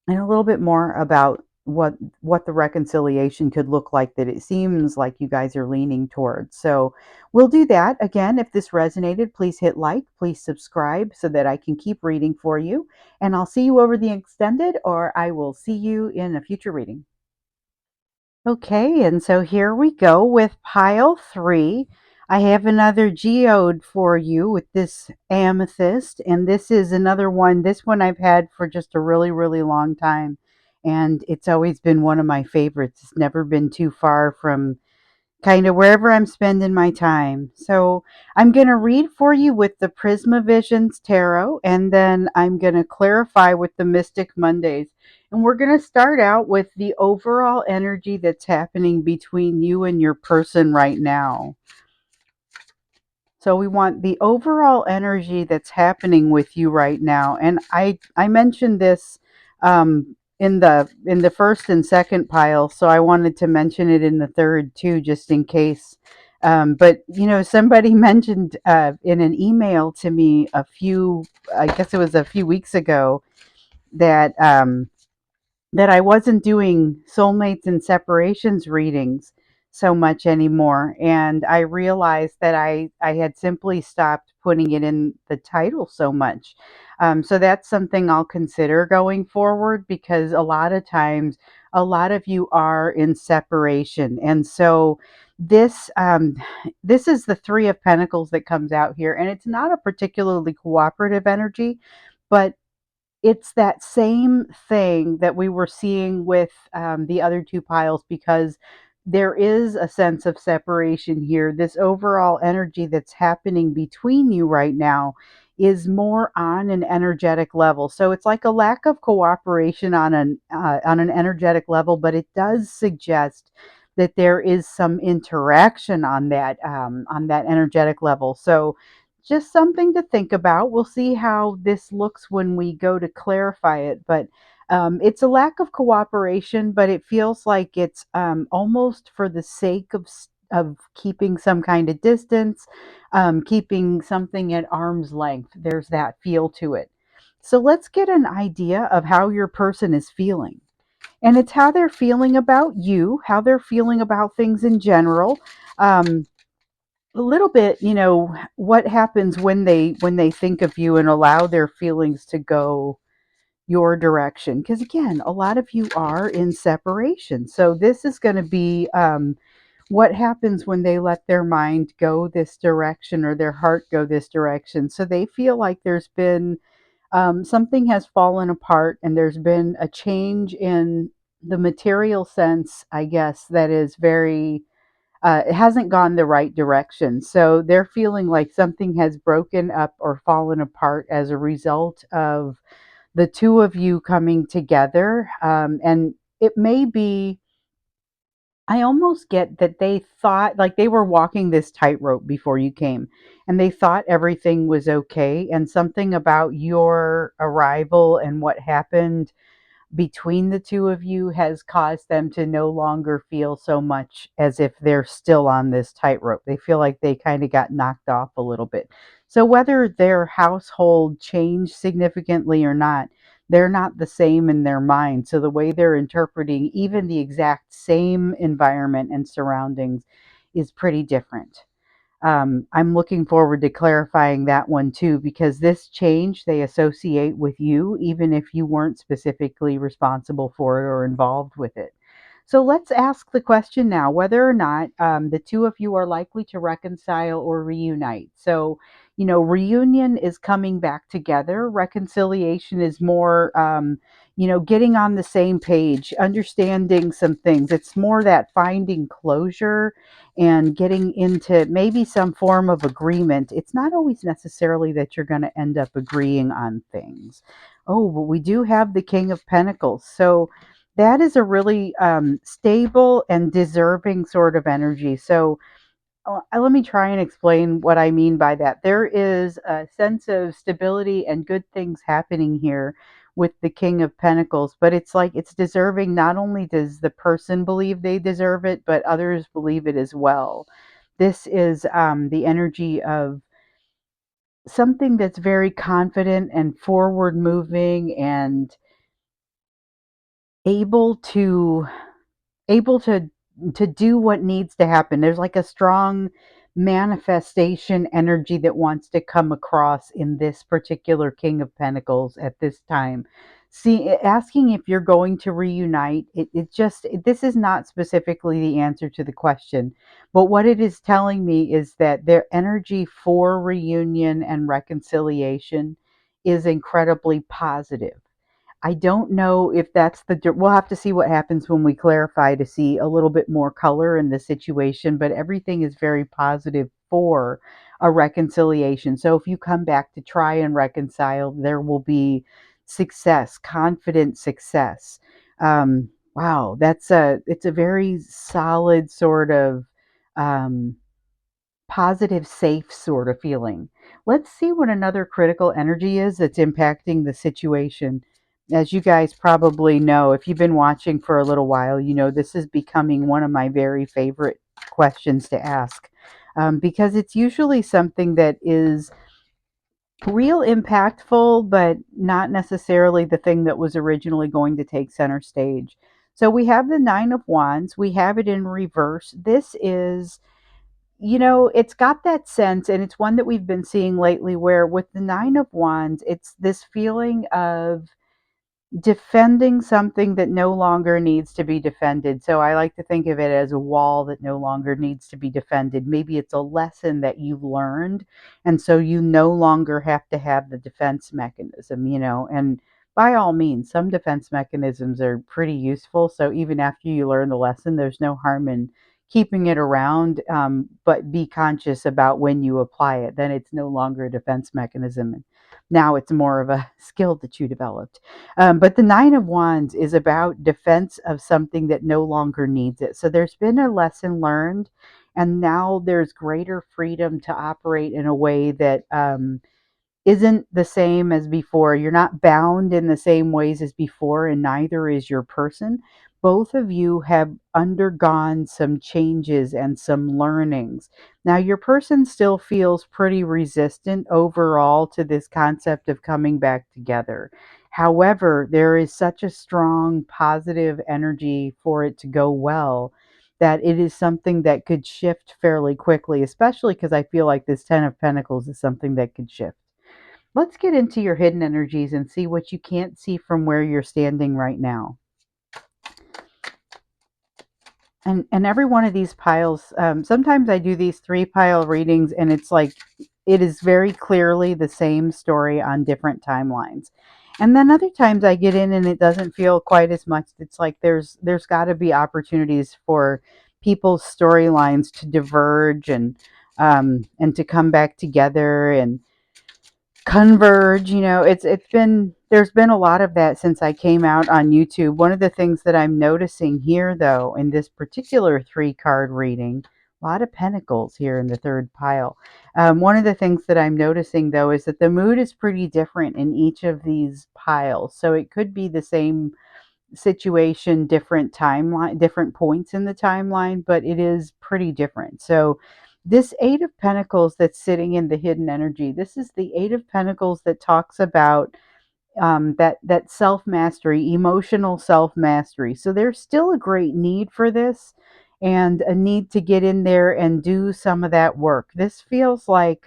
little bit more about what the reconciliation could look like that it seems like you guys are leaning towards. So we'll do that. Again, if this resonated, please hit like, please subscribe so that I can keep reading for you. And I'll see you over the extended, or I will see you in a future reading. Okay, and so here we go with pile three. I have another geode for you with this amethyst, and this is another one. This one I've had for just a really, really long time, and it's always been one of my favorites. It's never been too far from kind of wherever I'm spending my time. So I'm going to read for you with the Prisma Visions Tarot, and then I'm going to clarify with the Mystic Mondays. And we're going to start out with the overall energy that's happening between you and your person right now. So we want the overall energy that's happening with you right now. And I mentioned this in the first and second pile, so I wanted to mention it in the third too, just in case. But you know, somebody mentioned in an email to me I guess it was a few weeks ago, that that I wasn't doing soulmates and separations readings so much anymore. And I realized that I had simply stopped putting it in the title so much. So that's something I'll consider going forward, because a lot of times, a lot of you are in separation. And so this is the Three of Pentacles that comes out here. And it's not a particularly cooperative energy, but it's that same thing that we were seeing with the other two piles, because there is a sense of separation here. This overall energy that's happening between you right now is more on an energetic level. So it's like a lack of cooperation on an energetic level, but it does suggest that there is some interaction on that energetic level. So just something to think about. We'll see how this looks when we go to clarify it, but it's a lack of cooperation, but it feels like it's almost for the sake of keeping some kind of distance, keeping something at arm's length. There's that feel to it. So let's get an idea of how your person is feeling. And it's how they're feeling about you, how they're feeling about things in general. Um, a little bit, you know, what happens when they think of you and allow their feelings to go your direction, because again, a lot of you are in separation. So this is going to be what happens when they let their mind go this direction or their heart go this direction. So they feel like there's been something has fallen apart, and there's been a change in the material sense, I guess, that is very it hasn't gone the right direction. So they're feeling like something has broken up or fallen apart as a result of the two of you coming together. And it may be, I almost get that they thought like they were walking this tightrope before you came, and they thought everything was okay. And something about your arrival and what happened between the two of you has caused them to no longer feel so much as if they're still on this tightrope. They feel like they kind of got knocked off a little bit. So whether their household changed significantly or not, they're not the same in their mind. So the way they're interpreting even the exact same environment and surroundings is pretty different. I'm looking forward to clarifying that one too, because this change they associate with you, even if you weren't specifically responsible for it or involved with it. So let's ask the question now whether or not the two of you are likely to reconcile or reunite. So, you know, reunion is coming back together, reconciliation is more. You know, getting on the same page, understanding some things. It's more that finding closure and getting into maybe some form of agreement. It's not always necessarily that you're going to end up agreeing on things. Oh, but we do have the King of Pentacles. So that is a really stable and deserving sort of energy. So let me try and explain what I mean by that. There is a sense of stability and good things happening here with the King of Pentacles, but it's like it's deserving. Not only does the person believe they deserve it, but others believe it as well. This is the energy of something that's very confident and forward moving, and able to able to do what needs to happen. There's like a strong manifestation energy that wants to come across in this particular King of Pentacles at this time. See, asking if you're going to reunite, this is not specifically the answer to the question, but what it is telling me is that their energy for reunion and reconciliation is incredibly positive. I don't know if that's we'll have to see what happens when we clarify to see a little bit more color in the situation, but everything is very positive for a reconciliation. So if you come back to try and reconcile, there will be success, confident success. Wow, it's a very solid sort of um, positive, safe sort of feeling. Let's see what another critical energy is that's impacting the situation. As you guys probably know, if you've been watching for a little while, you know this is becoming one of my very favorite questions to ask, because it's usually something that is real impactful, but not necessarily the thing that was originally going to take center stage. So we have the Nine of Wands, we have it in reverse. This is, it's got that sense, and it's one that we've been seeing lately where with the Nine of Wands, it's this feeling of defending something that no longer needs to be defended. So I like to think of it as a wall that no longer needs to be defended. Maybe it's a lesson that you've learned, and so you no longer have to have the defense mechanism. And by all means, some defense mechanisms are pretty useful. So even after you learn the lesson, there's no harm in keeping it around, but be conscious about when you apply it. Then it's no longer a defense mechanism. And now it's more of a skill that you developed. But the Nine of Wands is about defense of something that no longer needs it. So there's been a lesson learned, and now there's greater freedom to operate in a way that isn't the same as before. You're not bound in the same ways as before, and neither is your person. Both of you have undergone some changes and some learnings. Now, your person still feels pretty resistant overall to this concept of coming back together. However, there is such a strong positive energy for it to go well that it is something that could shift fairly quickly, especially because I feel like this Ten of Pentacles is something that could shift. Let's get into your hidden energies and see what you can't see from where you're standing right now. And every one of these piles, sometimes I do these 3 pile readings, and it's like it is very clearly the same story on different timelines. And then other times I get in and it doesn't feel quite as much. It's like there's got to be opportunities for people's storylines to diverge and to come back together and converge. It's been there's been a lot of that since I came out on YouTube. One of the things that I'm noticing here, though, in this particular 3 card reading, a lot of pentacles here in the third pile. One of the things that I'm noticing, though, is that the mood is pretty different in each of these piles. So it could be the same situation, different timeline, different points in the timeline, but it is pretty different. So this 8 of Pentacles that's sitting in the hidden energy, this is the 8 of Pentacles that talks about that self mastery, emotional self mastery. So there's still a great need for this, and a need to get in there and do some of that work. This feels like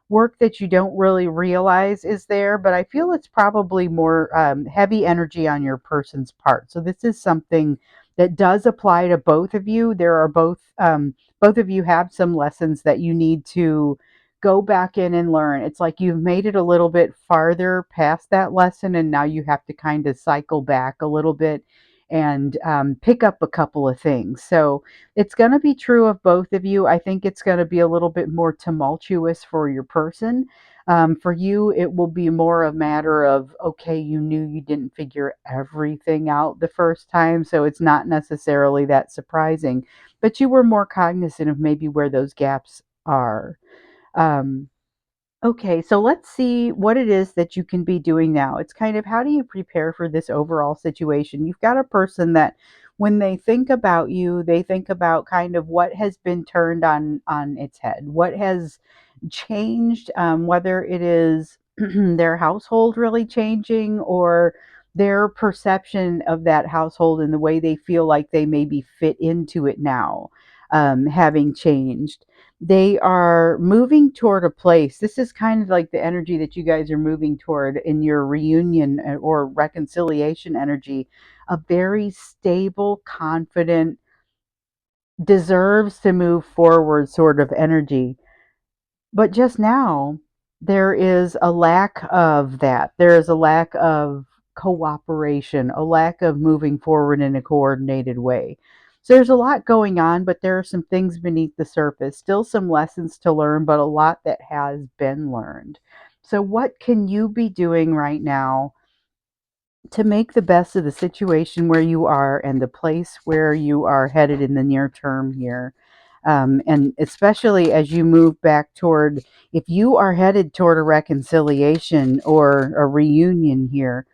work that you don't really realize is there, but I feel it's probably more heavy energy on your person's part. So this is something that does apply to both of you. There are both of you have some lessons that you need to go back in and learn. It's like you've made it a little bit farther past that lesson, and now you have to kind of cycle back a little bit and pick up a couple of things. So it's going to be true of both of you. I think it's going to be a little bit more tumultuous for your person. For you, it will be more a matter of, okay, you knew you didn't figure everything out the first time, so it's not necessarily that surprising, but you were more cognizant of maybe where those gaps are. Um, okay, so let's see what it is that you can be doing now. It's kind of how do you prepare for this overall situation? You've got a person that when they think about you, they think about kind of what has been turned on its head, what has changed, whether it is their household really changing or their perception of that household and the way they feel like they maybe fit into it now, having changed. They are moving toward a place. This is kind of like the energy that you guys are moving toward in your reunion or reconciliation energy. A very stable, confident, deserves to move forward sort of energy. But just now, there is a lack of that. There is a lack of cooperation, a lack of moving forward in a coordinated way. So there's a lot going on, but there are some things beneath the surface. Still some lessons to learn, but a lot that has been learned. So, what can you be doing right now to make the best of the situation where you are and the place where you are headed in the near term here? And especially as you move back toward, if you are headed toward a reconciliation or a reunion here,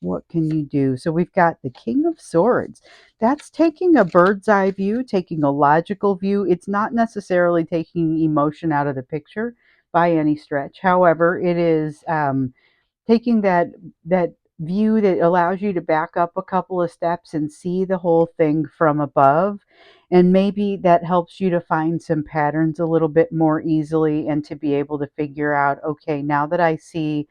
what can you do? So we've got the King of Swords. That's taking a bird's eye view, taking a logical view. It's not necessarily taking emotion out of the picture by any stretch. However, it is taking that view that allows you to back up a couple of steps and see the whole thing from above, and maybe that helps you to find some patterns a little bit more easily and to be able to figure out, okay, now that I see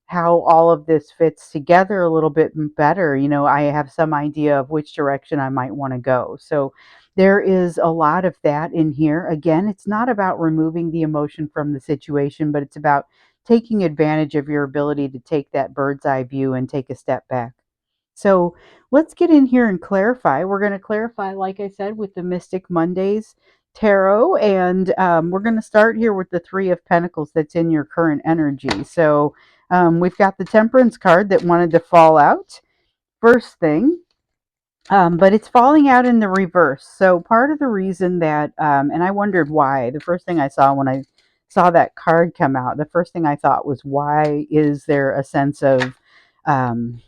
how all of this fits together a little bit better, I have some idea of which direction I might want to go. So there is a lot of that in here. Again, it's not about removing the emotion from the situation, but it's about taking advantage of your ability to take that bird's eye view and take a step back. So let's get in here and clarify. We're going to clarify, like I said, with the Mystic Mondays tarot, and we're going to start here with the Three of Pentacles that's in your current energy. So we've got the Temperance card that wanted to fall out first thing. But it's falling out in the reverse. So part of the reason that, and I wondered why, the first thing I saw when I saw that card come out, the first thing I thought was, why is there a sense of um,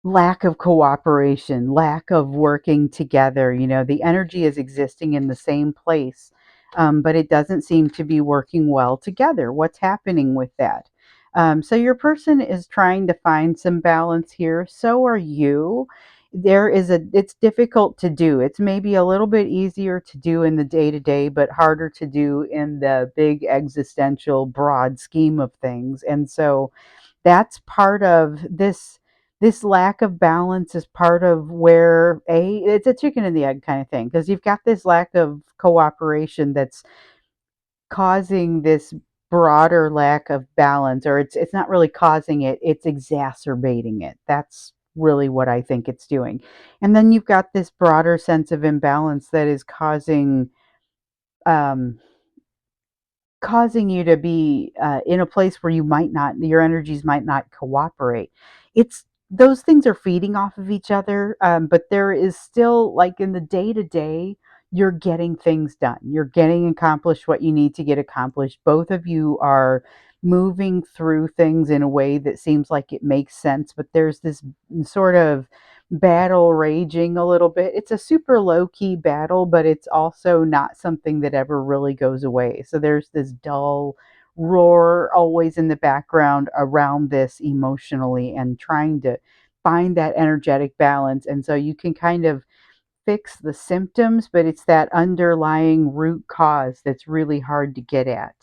lack of cooperation, lack of working together? The energy is existing in the same place, but it doesn't seem to be working well together. What's happening with that? So your person is trying to find some balance here. So are you. It's difficult to do. It's maybe a little bit easier to do in the day to day, but harder to do in the big existential broad scheme of things. And so that's part of this lack of balance is part of where it's a chicken and the egg kind of thing, because you've got this lack of cooperation that's causing this broader lack of balance, or it's not really causing it, it's exacerbating it. That's really what I think it's doing. And then you've got this broader sense of imbalance that is um causing you to be in a place where your energies might not cooperate. It's Those things are feeding off of each other, but there is still, like, in the day to day, you're getting things done. You're getting accomplished what you need to get accomplished. Both of you are moving through things in a way that seems like it makes sense, but there's this sort of battle raging a little bit. It's a super low key battle, but it's also not something that ever really goes away. So there's this dull roar always in the background around this emotionally, and trying to find that energetic balance. And so you can kind of fix the symptoms, but it's that underlying root cause that's really hard to get at.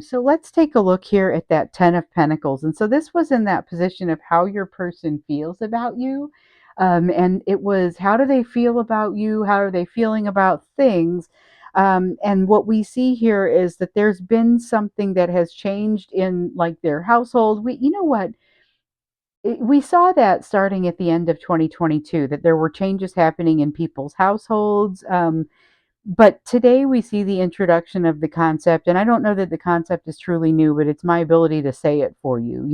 So let's take a look here at that Ten of Pentacles. And so this was in that position of how your person feels about you. And it was, how do they feel about you? How are they feeling about things? And what we see here is that there's been something that has changed in, like, their household. You know what? We saw that starting at the end of 2022, that there were changes happening in people's households. But today we see the introduction of the concept, and I don't know that the concept is truly new, but it's my ability to say it for you.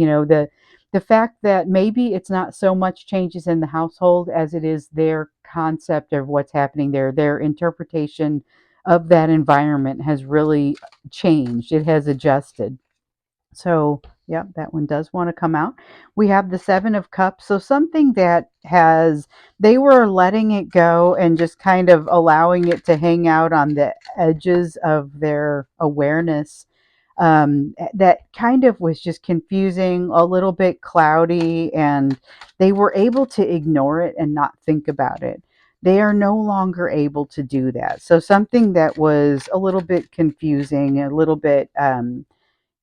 The fact that maybe it's not so much changes in the household as it is their concept of what's happening there. Their interpretation of that environment has really changed. It has adjusted. So, yeah, that one does want to come out. We have the Seven of Cups. So something that they were letting it go and just kind of allowing it to hang out on the edges of their awareness. that kind of was just confusing, a little bit cloudy, and they were able to ignore it and not think about it. They are no longer able to do that. So something that was a little bit confusing, a little bit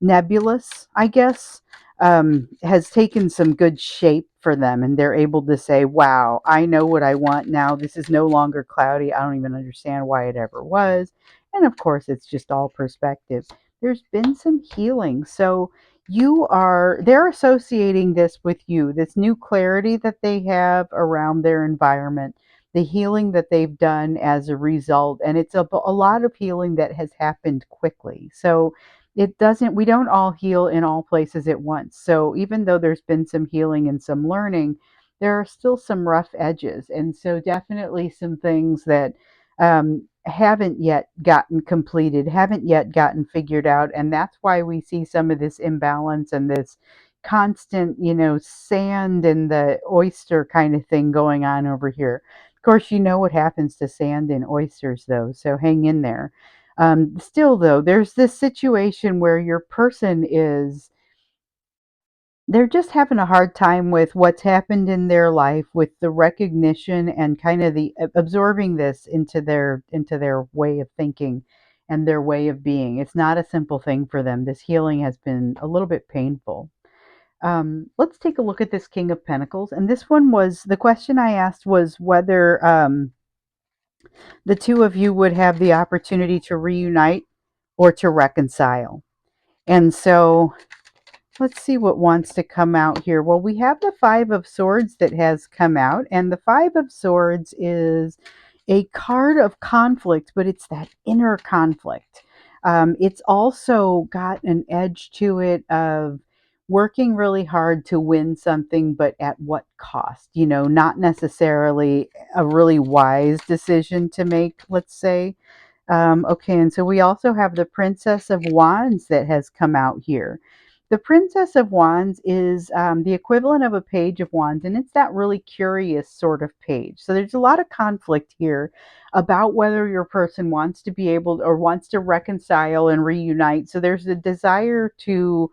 nebulous, I guess, has taken some good shape for them. And they're able to say, wow, I know what I want now. This is no longer cloudy. I don't even understand why it ever was. And of course, it's just all perspective. There's been some healing. So they're associating this with you, this new clarity that they have around their environment, the healing that they've done as a result. And it's a lot of healing that has happened quickly. So we don't all heal in all places at once. So even though there's been some healing and some learning, there are still some rough edges. And so definitely some things that haven't yet gotten completed, haven't yet gotten figured out. And that's why we see some of this imbalance and this constant, sand in the oyster kind of thing going on over here. Of course, you know what happens to sand in oysters, though. So hang in there. Still, though, there's this situation where your person they're just having a hard time with what's happened in their life, with the recognition and kind of the absorbing this into their way of thinking and their way of being. It's not a simple thing for them. This healing has been a little bit painful. Let's take a look at this King of Pentacles. And this one was the question I asked was whether the two of you would have the opportunity to reunite or to reconcile. And so let's see what wants to come out here. Well, we have the Five of Swords that has come out, and the Five of Swords is a card of conflict, but it's that inner conflict. It's also got an edge to it of working really hard to win something, but at what cost? Not necessarily a really wise decision to make, let's say. Okay, and so we also have the Princess of Wands that has come out here. The Princess of Wands is the equivalent of a Page of Wands, and it's that really curious sort of page. So there's a lot of conflict here about whether your person wants to be able or wants to reconcile and reunite. So there's a desire to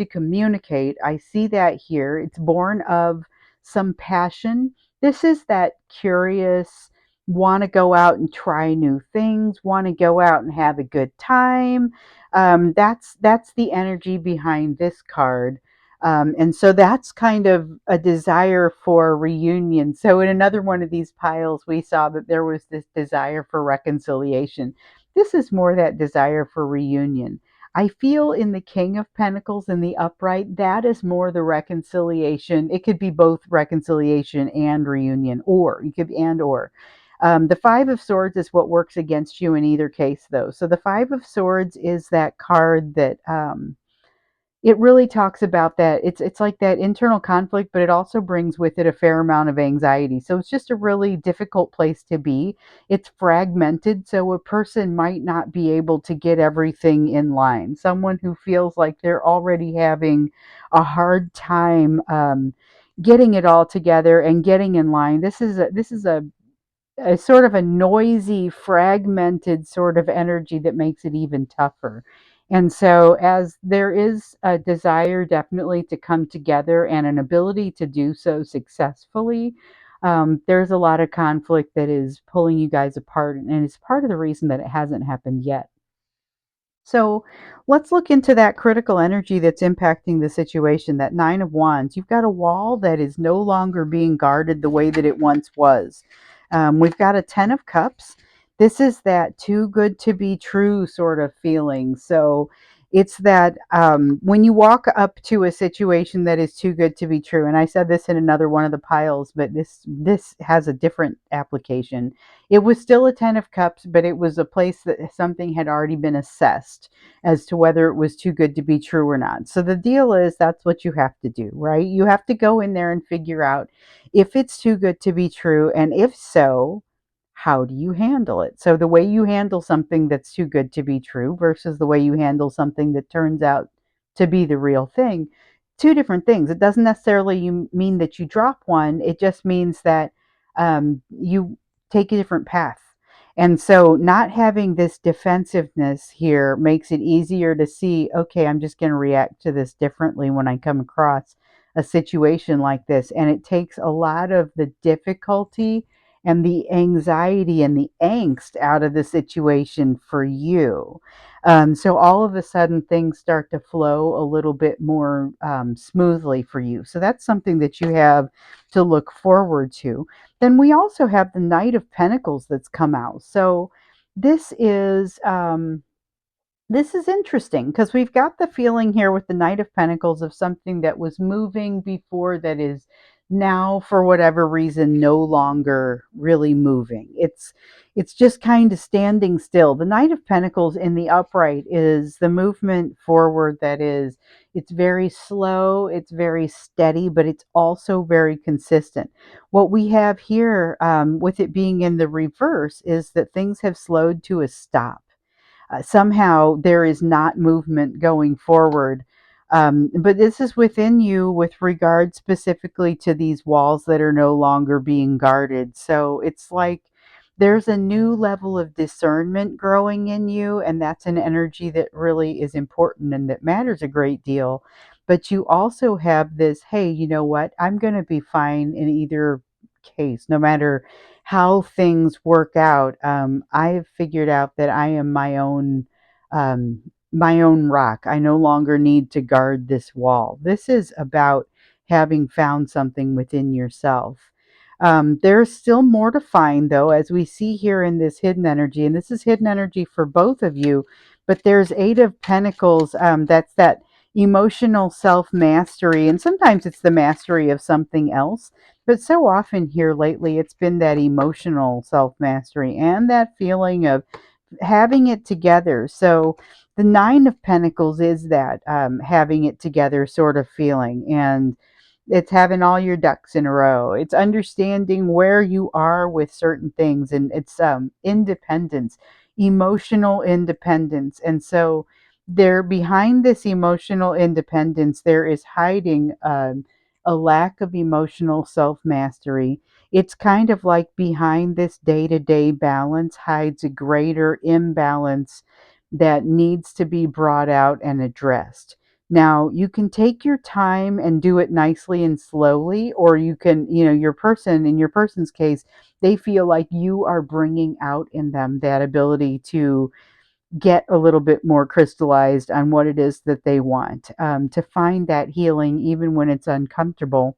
communicate. I see that here. It's born of some passion. This is that curious, want to go out and try new things, want to go out and have a good time. That's the energy behind this card. And so that's kind of a desire for reunion. So in another one of these piles, we saw that there was this desire for reconciliation. This is more that desire for reunion. I feel in the King of Pentacles in the upright, that is more the reconciliation. It could be both reconciliation and reunion, or you could and or. The Five of Swords is what works against you in either case, though. So the Five of Swords is that card that it really talks about that. It's like that internal conflict, but it also brings with it a fair amount of anxiety. So it's just a really difficult place to be. It's fragmented, so a person might not be able to get everything in line. Someone who feels like they're already having a hard time getting it all together and getting in line. This is a sort of a noisy, fragmented sort of energy that makes it even tougher. And so, as there is a desire definitely to come together and an ability to do so successfully, there's a lot of conflict that is pulling you guys apart. And it's part of the reason that it hasn't happened yet. So let's look into that critical energy that's impacting the situation, that Nine of Wands. You've got a wall that is no longer being guarded the way that it once was. We've got a Ten of Cups. This is that too good to be true sort of feeling. So it's that when you walk up to a situation that is too good to be true, and I said this in another one of the piles, but this has a different application. It was still a Ten of Cups, but it was a place that something had already been assessed as to whether it was too good to be true or not. So the deal is that's what you have to do, right? You have to go in there and figure out if it's too good to be true, and if so, how do you handle it? So the way you handle something that's too good to be true versus the way you handle something that turns out to be the real thing, two different things. It doesn't necessarily mean that you drop one. It just means that you take a different path. And so not having this defensiveness here makes it easier to see, okay, I'm just going to react to this differently when I come across a situation like this. And it takes a lot of the difficulty and the anxiety and the angst out of the situation for you. So all of a sudden things start to flow a little bit more smoothly for you. So that's something that you have to look forward to. Then we also have the Knight of Pentacles that's come out. So this is um, this is interesting because we've got the feeling here with the Knight of Pentacles of something that was moving before that is now, for whatever reason, no longer really moving. It's just kind of standing still. The Knight of Pentacles in the upright is the movement forward that is, it's very slow, it's very steady, but it's also very consistent. What we have here with it being in the reverse is that things have slowed to a stop. Somehow there is not movement going forward. But this is within you with regard specifically to these walls that are no longer being guarded. So it's like there's a new level of discernment growing in you, and that's an energy that really is important and that matters a great deal. But you also have this, hey, you know what? I'm going to be fine in either case, no matter how things work out. I've figured out that I am um, my own rock. I no longer need to guard this wall. This is about having found something within yourself. There's still more to find, though, as we see here in this hidden energy, and this is hidden energy for both of you. But there's Eight of Pentacles. That's that emotional self mastery, and sometimes it's the mastery of something else. But so often here lately, it's been that emotional self mastery and that feeling of having it together. So the Nine of Pentacles is that having it together sort of feeling. And it's having all your ducks in a row. It's understanding where you are with certain things, and it's independence, emotional independence. And so there, behind this emotional independence, there is hiding a lack of emotional self-mastery. It's kind of like behind this day-to-day balance hides a greater imbalance that needs to be brought out and addressed. Now, you can take your time and do it nicely and slowly, or you can, in your person's case, they feel like you are bringing out in them that ability to get a little bit more crystallized on what it is that they want, to find that healing even when it's uncomfortable.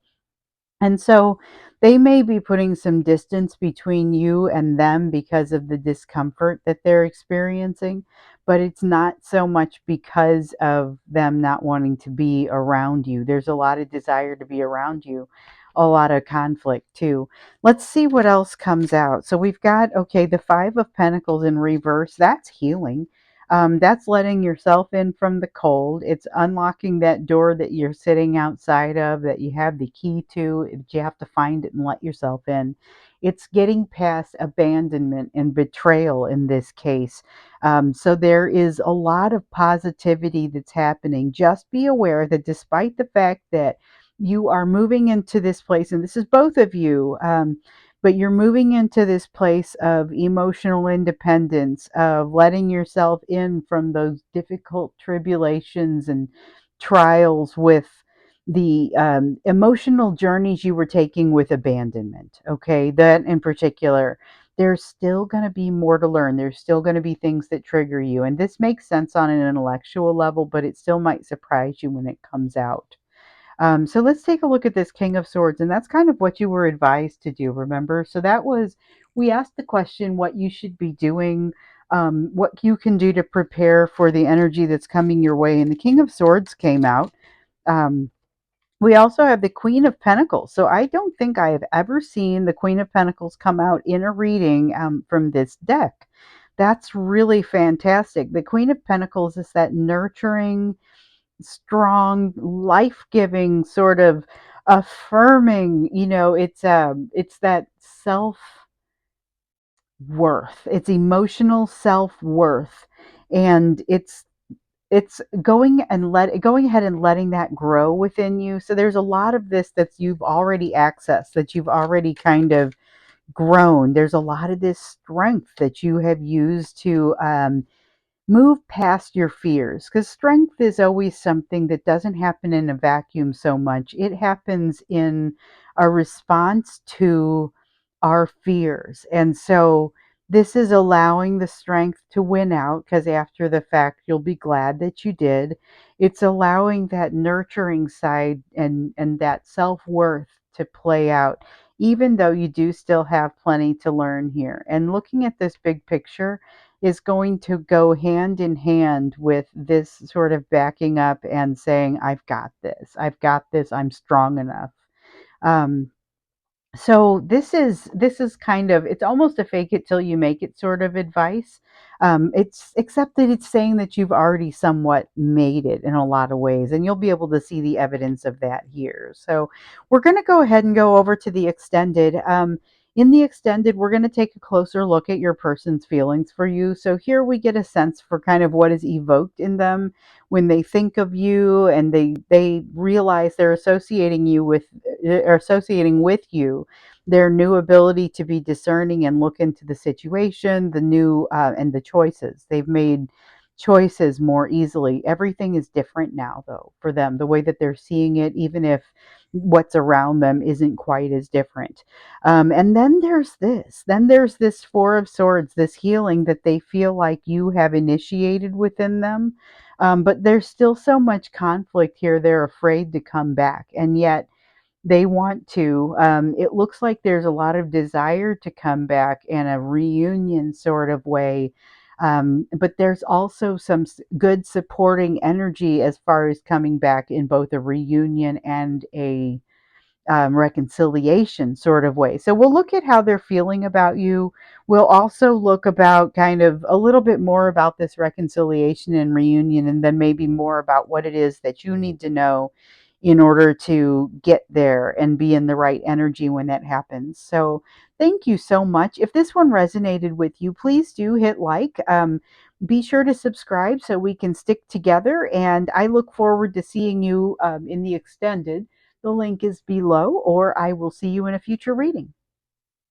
And so they may be putting some distance between you and them because of the discomfort that they're experiencing, but it's not so much because of them not wanting to be around you. There's a lot of desire to be around you, a lot of conflict too. Let's see what else comes out. So we've got, okay, the Five of Pentacles in reverse. That's healing. That's letting yourself in from the cold. It's unlocking that door that you're sitting outside of, that you have the key to, that you have to find it and let yourself in. It's getting past abandonment and betrayal in this case. So there is a lot of positivity that's happening. Just be aware that despite the fact that you are moving into this place, and this is both of you, but you're moving into this place of emotional independence, of letting yourself in from those difficult tribulations and trials with the emotional journeys you were taking with abandonment. Okay, that in particular, there's still going to be more to learn. There's still going to be things that trigger you. And this makes sense on an intellectual level, but it still might surprise you when it comes out. So let's take a look at this King of Swords, and that's kind of what you were advised to do, remember? So that was, we asked the question what you should be doing, what you can do to prepare for the energy that's coming your way, and the King of Swords came out. Um, we also have the Queen of Pentacles. So I don't think I have ever seen the Queen of Pentacles come out in a reading from this deck. That's really fantastic. The Queen of Pentacles is that nurturing, strong, life-giving sort of affirming, it's that self-worth. It's emotional self-worth, and it's going ahead and letting that grow within you. So there's a lot of this that you've already accessed, that you've already kind of grown. There's a lot of this strength that you have used to move past your fears, because strength is always something that doesn't happen in a vacuum so much. It happens in a response to our fears. And so this is allowing the strength to win out, because after the fact, you'll be glad that you did. It's allowing that nurturing side and that self-worth to play out, even though you do still have plenty to learn here. And looking at this big picture is going to go hand in hand with this sort of backing up and saying, I've got this. I've got this. I'm strong enough. Um, so this is kind of, it's almost a fake it till you make it sort of advice. It's except that it's saying that you've already somewhat made it in a lot of ways, and you'll be able to see the evidence of that here. So we're going to go ahead and go over to the extended. In the extended, we're going to take a closer look at your person's feelings for you. So here we get a sense for kind of what is evoked in them when they think of you, and they realize they're associating with you, their new ability to be discerning and look into the situation, the new and the choices they've made, choices more easily. Everything is different now, though, for them, the way that they're seeing it, even if what's around them isn't quite as different. And then there's this Four of Swords, this healing that they feel like you have initiated within them. But there's still so much conflict here. They're afraid to come back, and yet they want to. It looks like there's a lot of desire to come back in a reunion sort of way. But there's also some good supporting energy as far as coming back in both a reunion and a reconciliation sort of way. So we'll look at how they're feeling about you. We'll also look about kind of a little bit more about this reconciliation and reunion, and then maybe more about what it is that you need to know in order to get there and be in the right energy when that happens. So thank you so much. If this one resonated with you, please do hit like. Be sure to subscribe so we can stick together. And I look forward to seeing you in the extended. The link is below, or I will see you in a future reading.